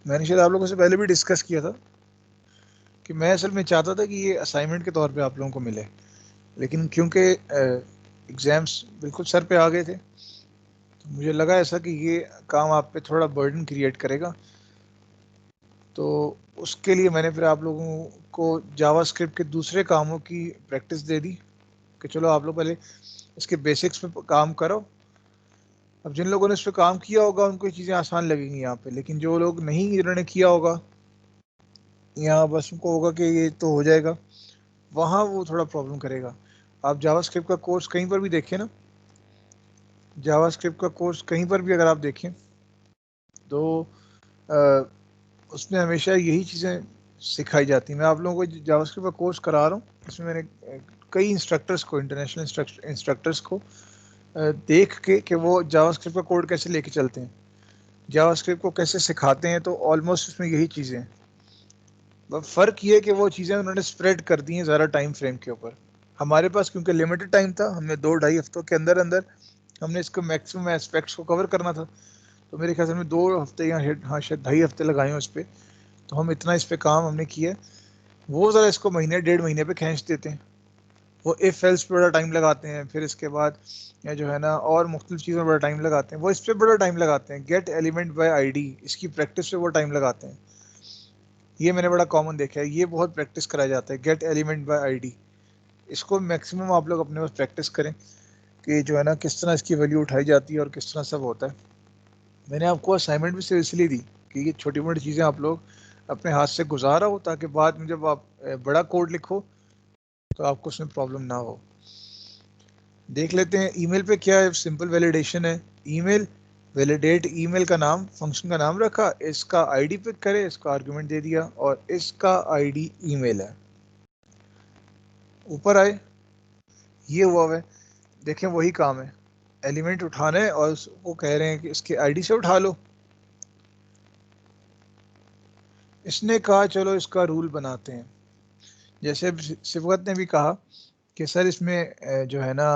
मैंने शायद आप लोगों से पहले भी डिस्कस किया था कि मैं असल में चाहता था कि ये असाइनमेंट के तौर पे आप लोगों को मिले, लेकिन क्योंकि एग्ज़ाम्स बिल्कुल सर पे आ गए थे, तो मुझे लगा ऐसा कि ये काम आप पे थोड़ा बर्डन क्रिएट करेगा। तो उसके लिए मैंने फिर आप लोगों को जावास्क्रिप्ट के दूसरे कामों की प्रैक्टिस दे दी कि चलो आप लोग पहले इसके बेसिक्स पे काम करो। अब जिन लोगों ने इस पर काम किया होगा उनको ये चीज़ें आसान लगेंगी यहाँ पे, लेकिन जो लोग नहीं इन्होंने किया होगा, यहाँ बस उनको होगा कि ये तो हो जाएगा, वहाँ वो थोड़ा प्रॉब्लम करेगा। आप जावास्क्रिप्ट का कोर्स कहीं पर भी देखें ना, जावास्क्रिप्ट का कोर्स कहीं पर भी अगर आप देखें तो उसमें हमेशा यही चीज़ें सिखाई जाती हैं। मैं आप लोगों को जावास्क्रिप्ट का कोर्स करा रहा हूँ, इसमें मैंने कई इंस्ट्रक्टर्स को, इंटरनेशनल इंस्ट्रक्टर्स को देख के कि वो जावास्क्रिप्ट का कोड कैसे लेके चलते हैं, जावास्क्रिप्ट को कैसे सिखाते हैं, तो ऑलमोस्ट इसमें यही चीज़ें हैं। फ़र्क ये है कि वो चीज़ें उन्होंने स्प्रेड कर दी हैं ज़्यादा टाइम फ्रेम के ऊपर। हमारे पास क्योंकि लिमिटेड टाइम था, हमने 2-2.5 हफ्तों के अंदर अंदर हमने इसको मैक्सिमम एस्पेक्ट्स को कवर करना था, तो मेरे ख्याल से हमने 2 हफ्ते या हाँ शायद 2.5 हफ्ते लगाए हैं उस पर। तो हम इतना इस पर काम हमने किया। वो ज़रा इसको महीने 1.5 महीने पे खींच देते हैं, वो इफ़ एल्स पे बड़ा टाइम लगाते हैं, फिर इसके बाद या जो है ना और मुख्तलिफ चीज़ों में बड़ा टाइम लगाते हैं, वो इस पर बड़ा टाइम लगाते हैं। गेट एलिमेंट बाय आईडी, इसकी प्रैक्टिस पे वो टाइम लगाते हैं। ये मैंने बड़ा कॉमन देखा है, ये बहुत प्रैक्टिस कराया जाता है, गेट एलिमेंट बाय आईडी। इसको मैक्सिमम आप लोग अपने पास प्रैक्टिस करें कि जो है ना किस तरह इसकी वैल्यू उठाई जाती है और किस तरह सब होता है। मैंने आपको असाइनमेंट भी सिर्फ इसलिए दी कि ये छोटी मोटी चीज़ें आप लोग अपने हाथ से गुजारा हो, ताकि बाद में जब आप बड़ा कोड लिखो तो आपको उसमें प्रॉब्लम ना हो। देख लेते हैं ईमेल पे क्या है। सिंपल वैलिडेशन है, ईमेल वैलिडेट, ईमेल का नाम, फंक्शन का नाम रखा, इसका आईडी पिक करे, इसका आर्गुमेंट दे दिया और इसका आईडी ईमेल है। ऊपर आए, ये हुआ है, देखें वही काम है, एलिमेंट उठाना है और उसको कह रहे हैं कि इसके आईडी से उठा लो। इसने कहा चलो इसका रूल बनाते हैं, जैसे सिफत ने भी कहा कि सर इसमें जो है ना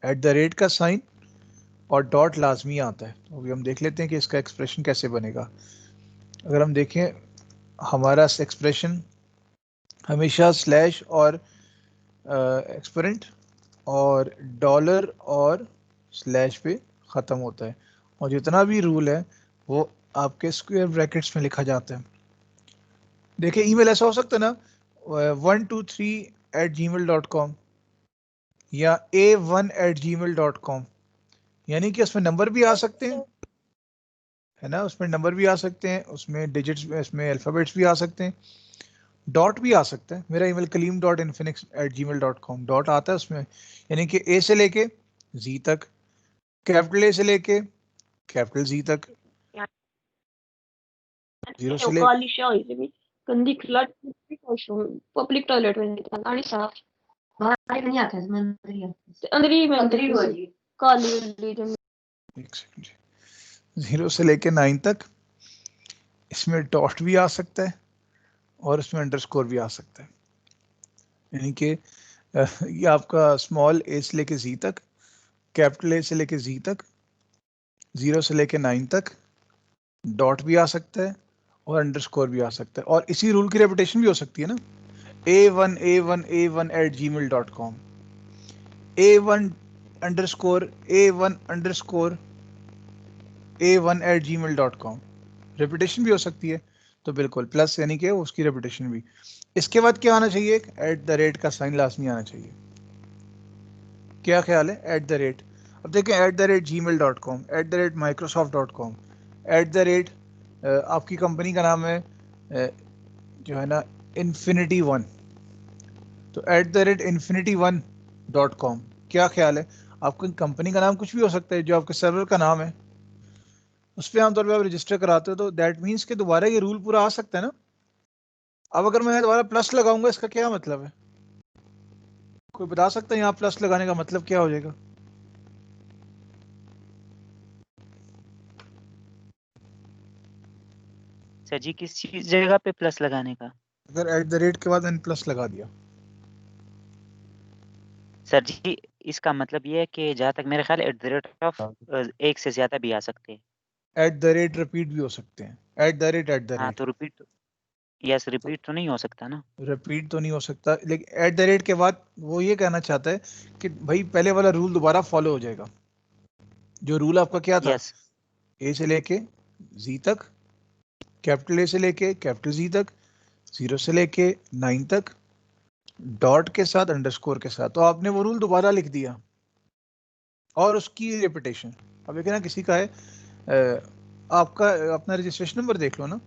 @ का साइन और डॉट लाजमी आता है। तो अभी हम देख लेते हैं कि इसका एक्सप्रेशन कैसे बनेगा। अगर हम देखें, हमारा एक्सप्रेशन हमेशा स्लैश और एक्सपेरेंट और डॉलर और स्लैश पे ख़त्म होता है, और जितना भी रूल है वो आपके स्क्वायर ब्रैकेट्स में लिखा जाता है। देखिए ईमेल ऐसा हो सकता है ना, 123@gmail.com या a1@gmail.com, यानी कि उसमें नंबर भी आ सकते हैं, है ना, उसमें नंबर भी आ सकते हैं, उसमें डिजिट्स, इसमें अल्फाबेट्स भी आ सकते हैं, डॉट भी आ सकता है। मेरा ईमेल kaleem.infinix@gmail.com, डॉट आता है उसमें, यानी कि ए से लेके जी तक, कैपिटल ए से लेके कैपिटल जी तक, जीरो से ले गंदी फ्लड पब्लिक टॉयलेट में पानी साफ बाहर नहीं आता है, अंदर ही काली एक सेकंड, 0 से लेके 9 तक, इसमें डॉट भी आ सकता है और इसमें अंडरस्कोर भी आ सकता है, यानी कि ये आपका स्मॉल ए से लेके जी तक, कैपिटल ए से लेके जी तक, 0 से लेके 9 तक, डॉट भी आ सकता है और अंडरस्कोर भी आ सकता है, और इसी रूल की रेपिटेशन भी हो सकती है ना, a1a1a1@gmail.com, a1_a1_a1@gmail.com, रेपिटेशन भी हो सकती है, तो बिल्कुल प्लस यानी कि उसकी रेपिटेशन भी। इसके बाद क्या आना चाहिए, @ का साइन लाजमी आना चाहिए। क्या ख्याल है, @? अब देखें @gmail.com, @microsoft.com, आपकी कंपनी का नाम है जो है ना infinity1, तो @infinity1.com, क्या ख्याल है, आपकी कंपनी का नाम कुछ भी हो सकता है, जो आपके सर्वर का नाम है उस पर आमतौर पर आप रजिस्टर कराते हो, तो दैट मीन्स कि दोबारा ये रूल पूरा आ सकता है ना। अब अगर मैं दोबारा प्लस लगाऊंगा, इसका क्या मतलब है, कोई बता सकता है यहाँ प्लस लगाने का मतलब क्या हो जाएगा? सर जी किस चीज जगह पे प्लस लगाने का? अगर @ के बाद n प्लस लगा दिया, सर जी इसका मतलब ये है कि जहाँ तक मेरे ख्याल @ एक से ज्यादा भी आ सकते हैं। रिपीट भी हो सकते हैं, हाँ तो रिपीट, यस रिपीट तो नहीं हो सकता ना। रिपीट तो नहीं हो सकता, लेकिन @ के बाद वो ये कहना चाहता है कि भाई पहले वाला रूल दोबारा फॉलो हो जाएगा। जो रूल आपका क्या था, यस ए से लेके जी तक, कैपिटल ए से लेके कैपिटल जी तक, 0 से लेके 9 तक, डॉट के साथ अंडरस्कोर के साथ, तो आपने वो रूल दोबारा लिख दिया और उसकी रेपिटेशन। अब देखिए ना, किसी का है आपका अपना रजिस्ट्रेशन नंबर देख लो ना,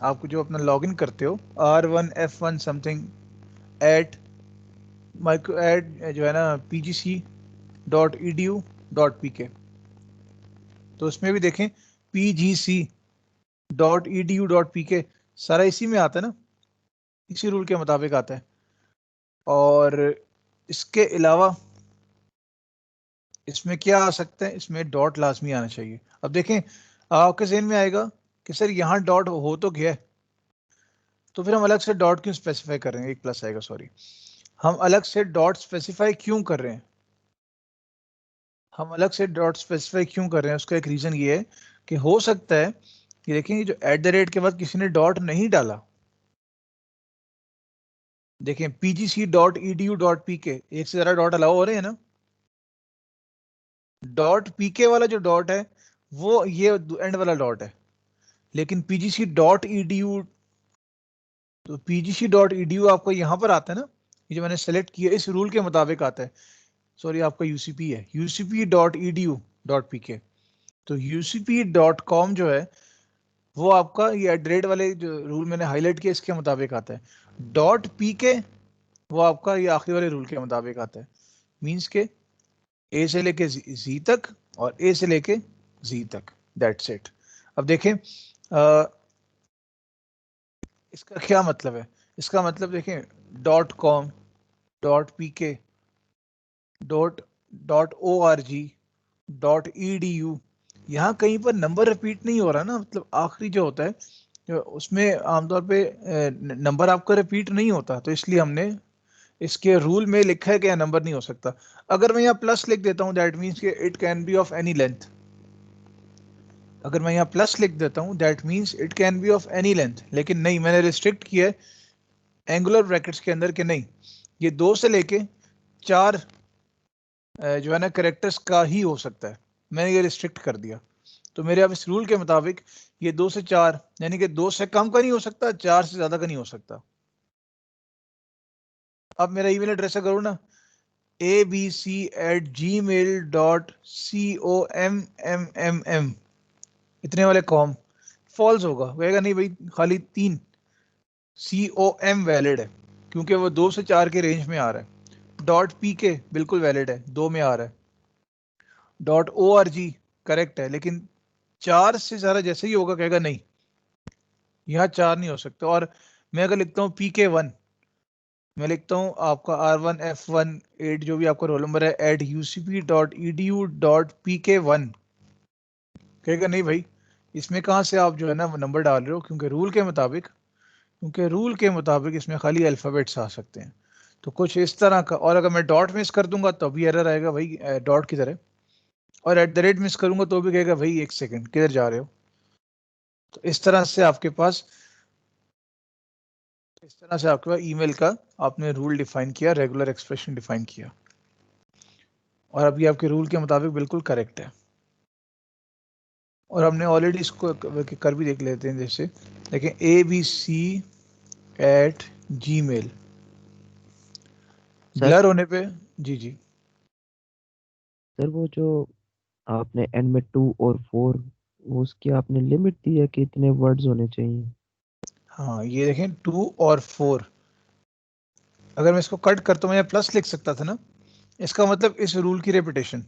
आपको जो अपना लॉगिन करते हो R1F1 समथिंग @ जो है ना pgc.edu.pk, तो उसमें भी देखें pgc.edu.pk सारा इसी में आता है ना, इसी रूल के मुताबिक आता है। और इसके अलावा इसमें क्या आ सकता है, इसमें डॉट लाजमी आना चाहिए। अब देखें आपके ज़हन में आएगा कि सर यहाँ डॉट हो तो गया है, तो फिर हम अलग से डॉट क्यों स्पेसिफाई कर रहे हैं, एक प्लस आएगा, सॉरी, हम अलग से डॉट स्पेसिफाई क्यों कर रहे हैं, हम अलग से डॉट स्पेसिफाई क्यों कर रहे हैं, उसका एक रीज़न ये है कि हो सकता है कि देखें जो @ के बाद किसी ने डॉट नहीं डाला, देखें pgc.edu.pk, एक से ज़्यादा डॉट अलाउ हो रहे हैं ना, डॉट पीके वाला जो डॉट है वो ये एंड वाला डॉट है, लेकिन pgc.edu, तो pgc.edu आपको यहाँ पर आता है ना, ये जो मैंने सेलेक्ट किया इस रूल के मुताबिक आता है, सॉरी आपका UCP है, ucp.edu.pk, तो ucp.com जो है वो आपका ये @ वाले जो रूल मैंने हाईलाइट किया इसके मुताबिक आता है, .pk वो आपका ये आखिरी वाले रूल के मुताबिक आता है, मींस के ए से लेके जी तक और ए से लेके जी तक, दैट्स इट। अब देखें इसका क्या मतलब है, इसका मतलब देखें .com, .pk, .org, .edu, यहाँ कहीं पर नंबर रिपीट नहीं हो रहा ना, मतलब आखिरी जो होता है उसमें आमतौर पे नंबर आपका रिपीट नहीं होता, तो इसलिए हमने इसके रूल में लिखा है कि यह नंबर नहीं हो सकता। अगर मैं यहाँ प्लस लिख देता हूँ दैट मीन्स कि it can be of any length, अगर मैं यहाँ प्लस लिख देता हूँ that means it can be of any length, लेकिन नहीं, मैंने रिस्ट्रिक्ट किया है एंगुलर ब्रैकेट्स के अंदर कि नहीं, ये 2 से लेके 4 जो है ना करेक्टर्स का ही हो सकता है, मैंने ये रिस्ट्रिक्ट कर दिया। तो मेरे अब इस रूल के मुताबिक ये 2 से 4 यानी कि 2 से कम का नहीं हो सकता, 4 से ज़्यादा का नहीं हो सकता। अब मेरा ईमेल एड्रेस करूँ ना abc@gmail.com, इतने वाले कॉम फॉल्स होगा, कहेगा नहीं भाई खाली 3 com वैलिड है क्योंकि वो 2 से 4 के रेंज में आ रहा है। .pk बिल्कुल वैलिड है, 2 में आ रहा है। .org करेक्ट है, लेकिन 4 से ज़्यादा जैसे ही होगा कहेगा नहीं यहाँ 4 नहीं हो सकता। और मैं अगर लिखता हूँ pk1, मैं लिखता हूँ आपका R1F1 8 जो भी आपका रोल नंबर है @ucp.edu.pk1, कहेगा नहीं भाई इसमें कहाँ से आप जो है ना नंबर डाल रहे हो, क्योंकि रूल के मुताबिक इसमें खाली अल्फ़ाबेट्स आ सकते हैं। तो कुछ इस तरह का। और अगर मैं डॉट मिस कर दूंगा तो भी एरर आएगा भाई डॉट की तरह, और @ मिस करूंगा तो भी कहेगा भाई 1 सेकंड किधर जा रहे हो। तो इस तरह से आपके पास ईमेल का आपने रूल डिफाइन किया, रेगुलर एक्सप्रेशन डिफाइन किया, और अभी आपके रूल के मुताबिक बिल्कुल करेक्ट है। और हमने ऑलरेडी इसको कर भी देख लेते हैं, जैसे देखें abc@gmail सर ब्लर होने पे। जी जी सर वो जो आपने एंड में 2 और 4 उसकी आपने लिमिट दी है कि इतने वर्ड्स होने चाहिए। हाँ, ये देखें 2 और 4, अगर मैं इसको कट करता हूँ मैं प्लस लिख सकता था ना, इसका मतलब इस रूल की रेपिटेशन।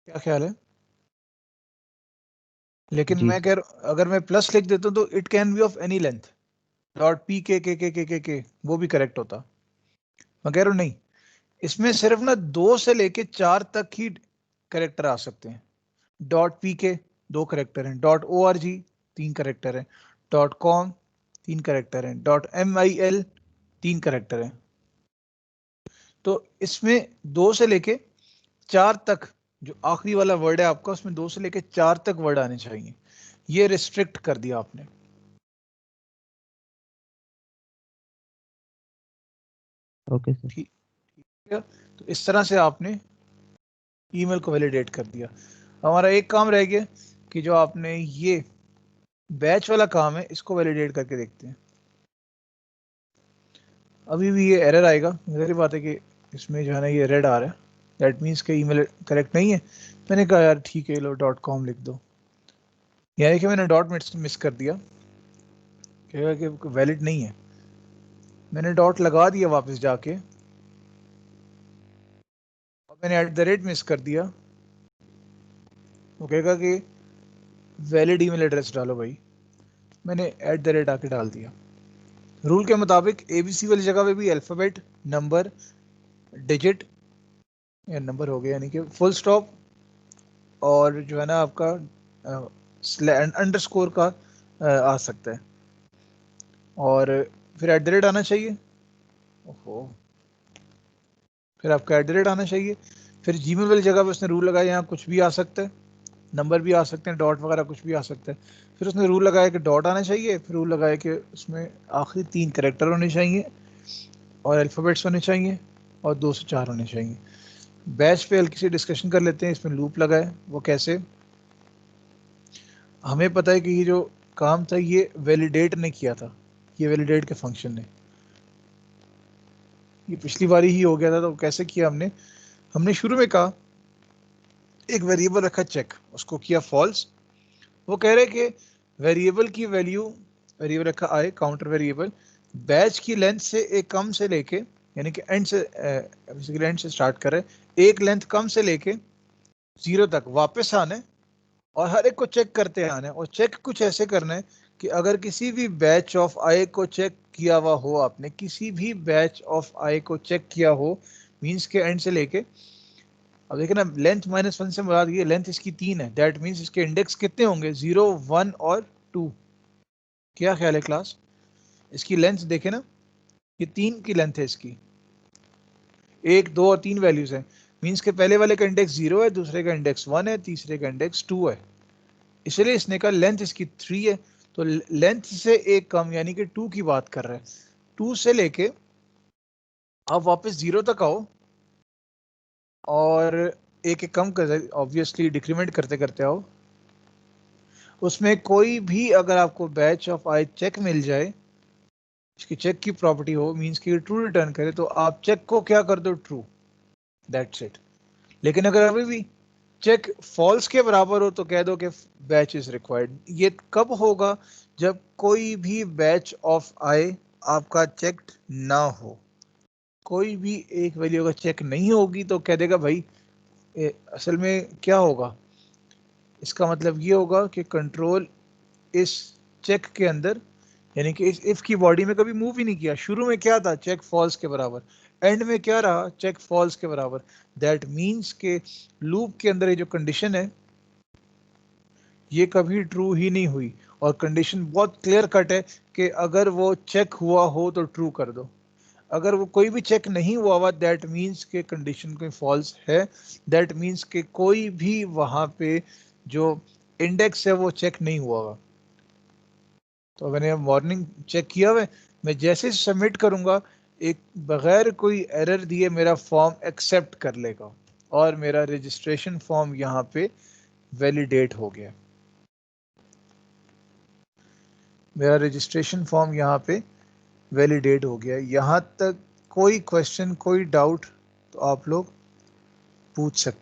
क्या ख्याल है? लेकिन जी मैं कह रहा अगर मैं प्लस लिख देता हूँ तो it can be of any length. .pk वो भी करेक्ट होता। मैं कह रहा हूँ नहीं, इसमें सिर्फ ना 2 से लेके 4 तक ही करेक्टर आ सकते हैं। .pk 2 करेक्टर हैं, .org 3 करेक्टर हैं, .com 3 करेक्टर हैं, .mil 3 करेक्टर हैं। तो इसमें 2 से लेके 4 तक जो आखिरी वाला वर्ड है आपका, उसमें 2 से लेके 4 तक वर्ड आने चाहिए। ये रिस्ट्रिक्ट कर दिया आपने। Okay sir. ठीक है, तो इस तरह से आपने ईमेल को वैलिडेट कर दिया। हमारा एक काम रह गया कि जो आपने ये बैच वाला काम है इसको वैलिडेट करके देखते हैं। अभी भी ये एरर आएगा, मेरी बात है कि इसमें जो है ना ये रेड आ रहा है, दैट मीन्स के ईमेल करेक्ट नहीं है। मैंने कहा यार ठीक है लो .com लिख दो, यानी कि मैंने डॉट मिस कर दिया, कहेगा कि वैलिड नहीं है। मैंने डॉट लगा दिया वापस जाके, और मैंने @ मिस कर दिया, वो कहेगा कि वैलिड ईमेल एड्रेस डालो भाई। मैंने @ आके डाल दिया। रूल के मुताबिक ABC वाली जगह पे भी अल्फ़ाबेट, नंबर, डिजिट या नंबर हो गया यानी कि फुल स्टॉप, और जो है ना आपका अंडरस्कोर का आ सकता है, और फिर @ आना चाहिए। ओहो, फिर आपका @ आना चाहिए। फिर जीमेल वाली जगह पे उसने रूल लगाया यहाँ कुछ भी आ सकता है, नंबर भी आ सकते हैं, डॉट वगैरह कुछ भी आ सकता है। फिर उसने रूल लगाया कि डॉट आना चाहिए, फिर रूल लगाया कि उसमें आखिरी 3 करेक्टर होने चाहिए, और अल्फ़ाबेट्स होने चाहिए, और 2 से 4 होने चाहिए। बैच पे हल्की सी डिस्कशन कर लेते हैं। इसमें लूप लगा है, वो कैसे? हमें पता है कि ये जो काम था ये वैलिडेट ने किया था, ये वैलिडेट के फंक्शन ने, ये पिछली बार ही हो गया था। तो कैसे किया हमने? हमने शुरू में कहा एक वेरिएबल रखा चेक, उसको किया फॉल्स। वो कह रहे कि वेरिएबल की वैल्यू, वेरिएबल रखा आई काउंटर वेरिएबल, बैच की लेंथ से एक कम से लेके, यानी कि एंड से बेसिकली एंड से स्टार्ट कर रहे, एक लेंथ कम से लेके 0 तक वापस आने, और हर एक को चेक करते आना है। और चेक कुछ ऐसे करना है कि अगर किसी भी बैच ऑफ आई को चेक किया हुआ हो, आपने किसी भी बैच ऑफ आई को चेक किया हो, मीन्स के एंड से लेके, अब देखिए ना लेंथ -1 से मुराद ये लेंथ इसकी 3 है, दैट मीन्स इसके इंडेक्स कितने होंगे? 0, 1 और 2। क्या ख्याल है क्लास? इसकी लेंथ देखे ना, ये 3 की लेंथ है इसकी, 1, 2 और 3 वैल्यूज हैं। मीन्स के पहले वाले का इंडेक्स 0 है, दूसरे का इंडेक्स 1 है, तीसरे का इंडेक्स 2 है। इसलिए इसने कहा लेंथ इसकी 3 है। तो लेंथ से एक कम यानी कि 2 की बात कर रहे हैं। 2 से लेके आप वापस 0 तक आओ, और एक एक कम कर, ऑब्वियसली डिक्रीमेंट करते करते आओ। उसमें कोई भी अगर आपको बैच ऑफ आई चेक मिल जाए इसकी चेक की प्रॉपर्टी हो मींस कि ट्रू रिटर्न करे, तो आप चेक को क्या कर दो, ट्रू, दैट्स इट। लेकिन अगर अभी भी चेक फॉल्स के बराबर हो तो कह दो कि बैच इज रिक्वायर्ड। ये कब होगा, जब कोई भी बैच ऑफ आए आपका चेक्ड ना हो, कोई भी एक वैल्यू अगर चेक नहीं होगी तो कह देगा भाई असल में क्या होगा, इसका मतलब ये होगा कि कंट्रोल इस चेक के अंदर, यानी कि इस इफ की बॉडी में कभी मूव ही नहीं किया। शुरू में क्या था, चेक फॉल्स के बराबर, एंड में क्या रहा, चेक फॉल्स के बराबर। दैट मींस के लूप के अंदर ये जो कंडीशन है ये कभी ट्रू ही नहीं हुई, और कंडीशन बहुत क्लियर कट है कि अगर वो चेक हुआ हो तो ट्रू कर दो, अगर वो कोई भी चेक नहीं हुआ हुआ दैट मींस के कंडीशन कोई फॉल्स है, दैट मींस के कोई भी वहां पे जो इंडेक्स है वो चेक नहीं हुआ हुआ। तो मैंने मॉर्निंग चेक किया हुआ है, मैं जैसे सबमिट करूंगा एक बगैर कोई एरर दिए मेरा फॉर्म एक्सेप्ट कर लेगा और मेरा रजिस्ट्रेशन फॉर्म यहाँ पे वैलिडेट हो गया, मेरा रजिस्ट्रेशन फॉर्म यहाँ पे वैलिडेट हो गया। यहाँ तक कोई क्वेश्चन, कोई डाउट तो आप लोग पूछ सकते हैं।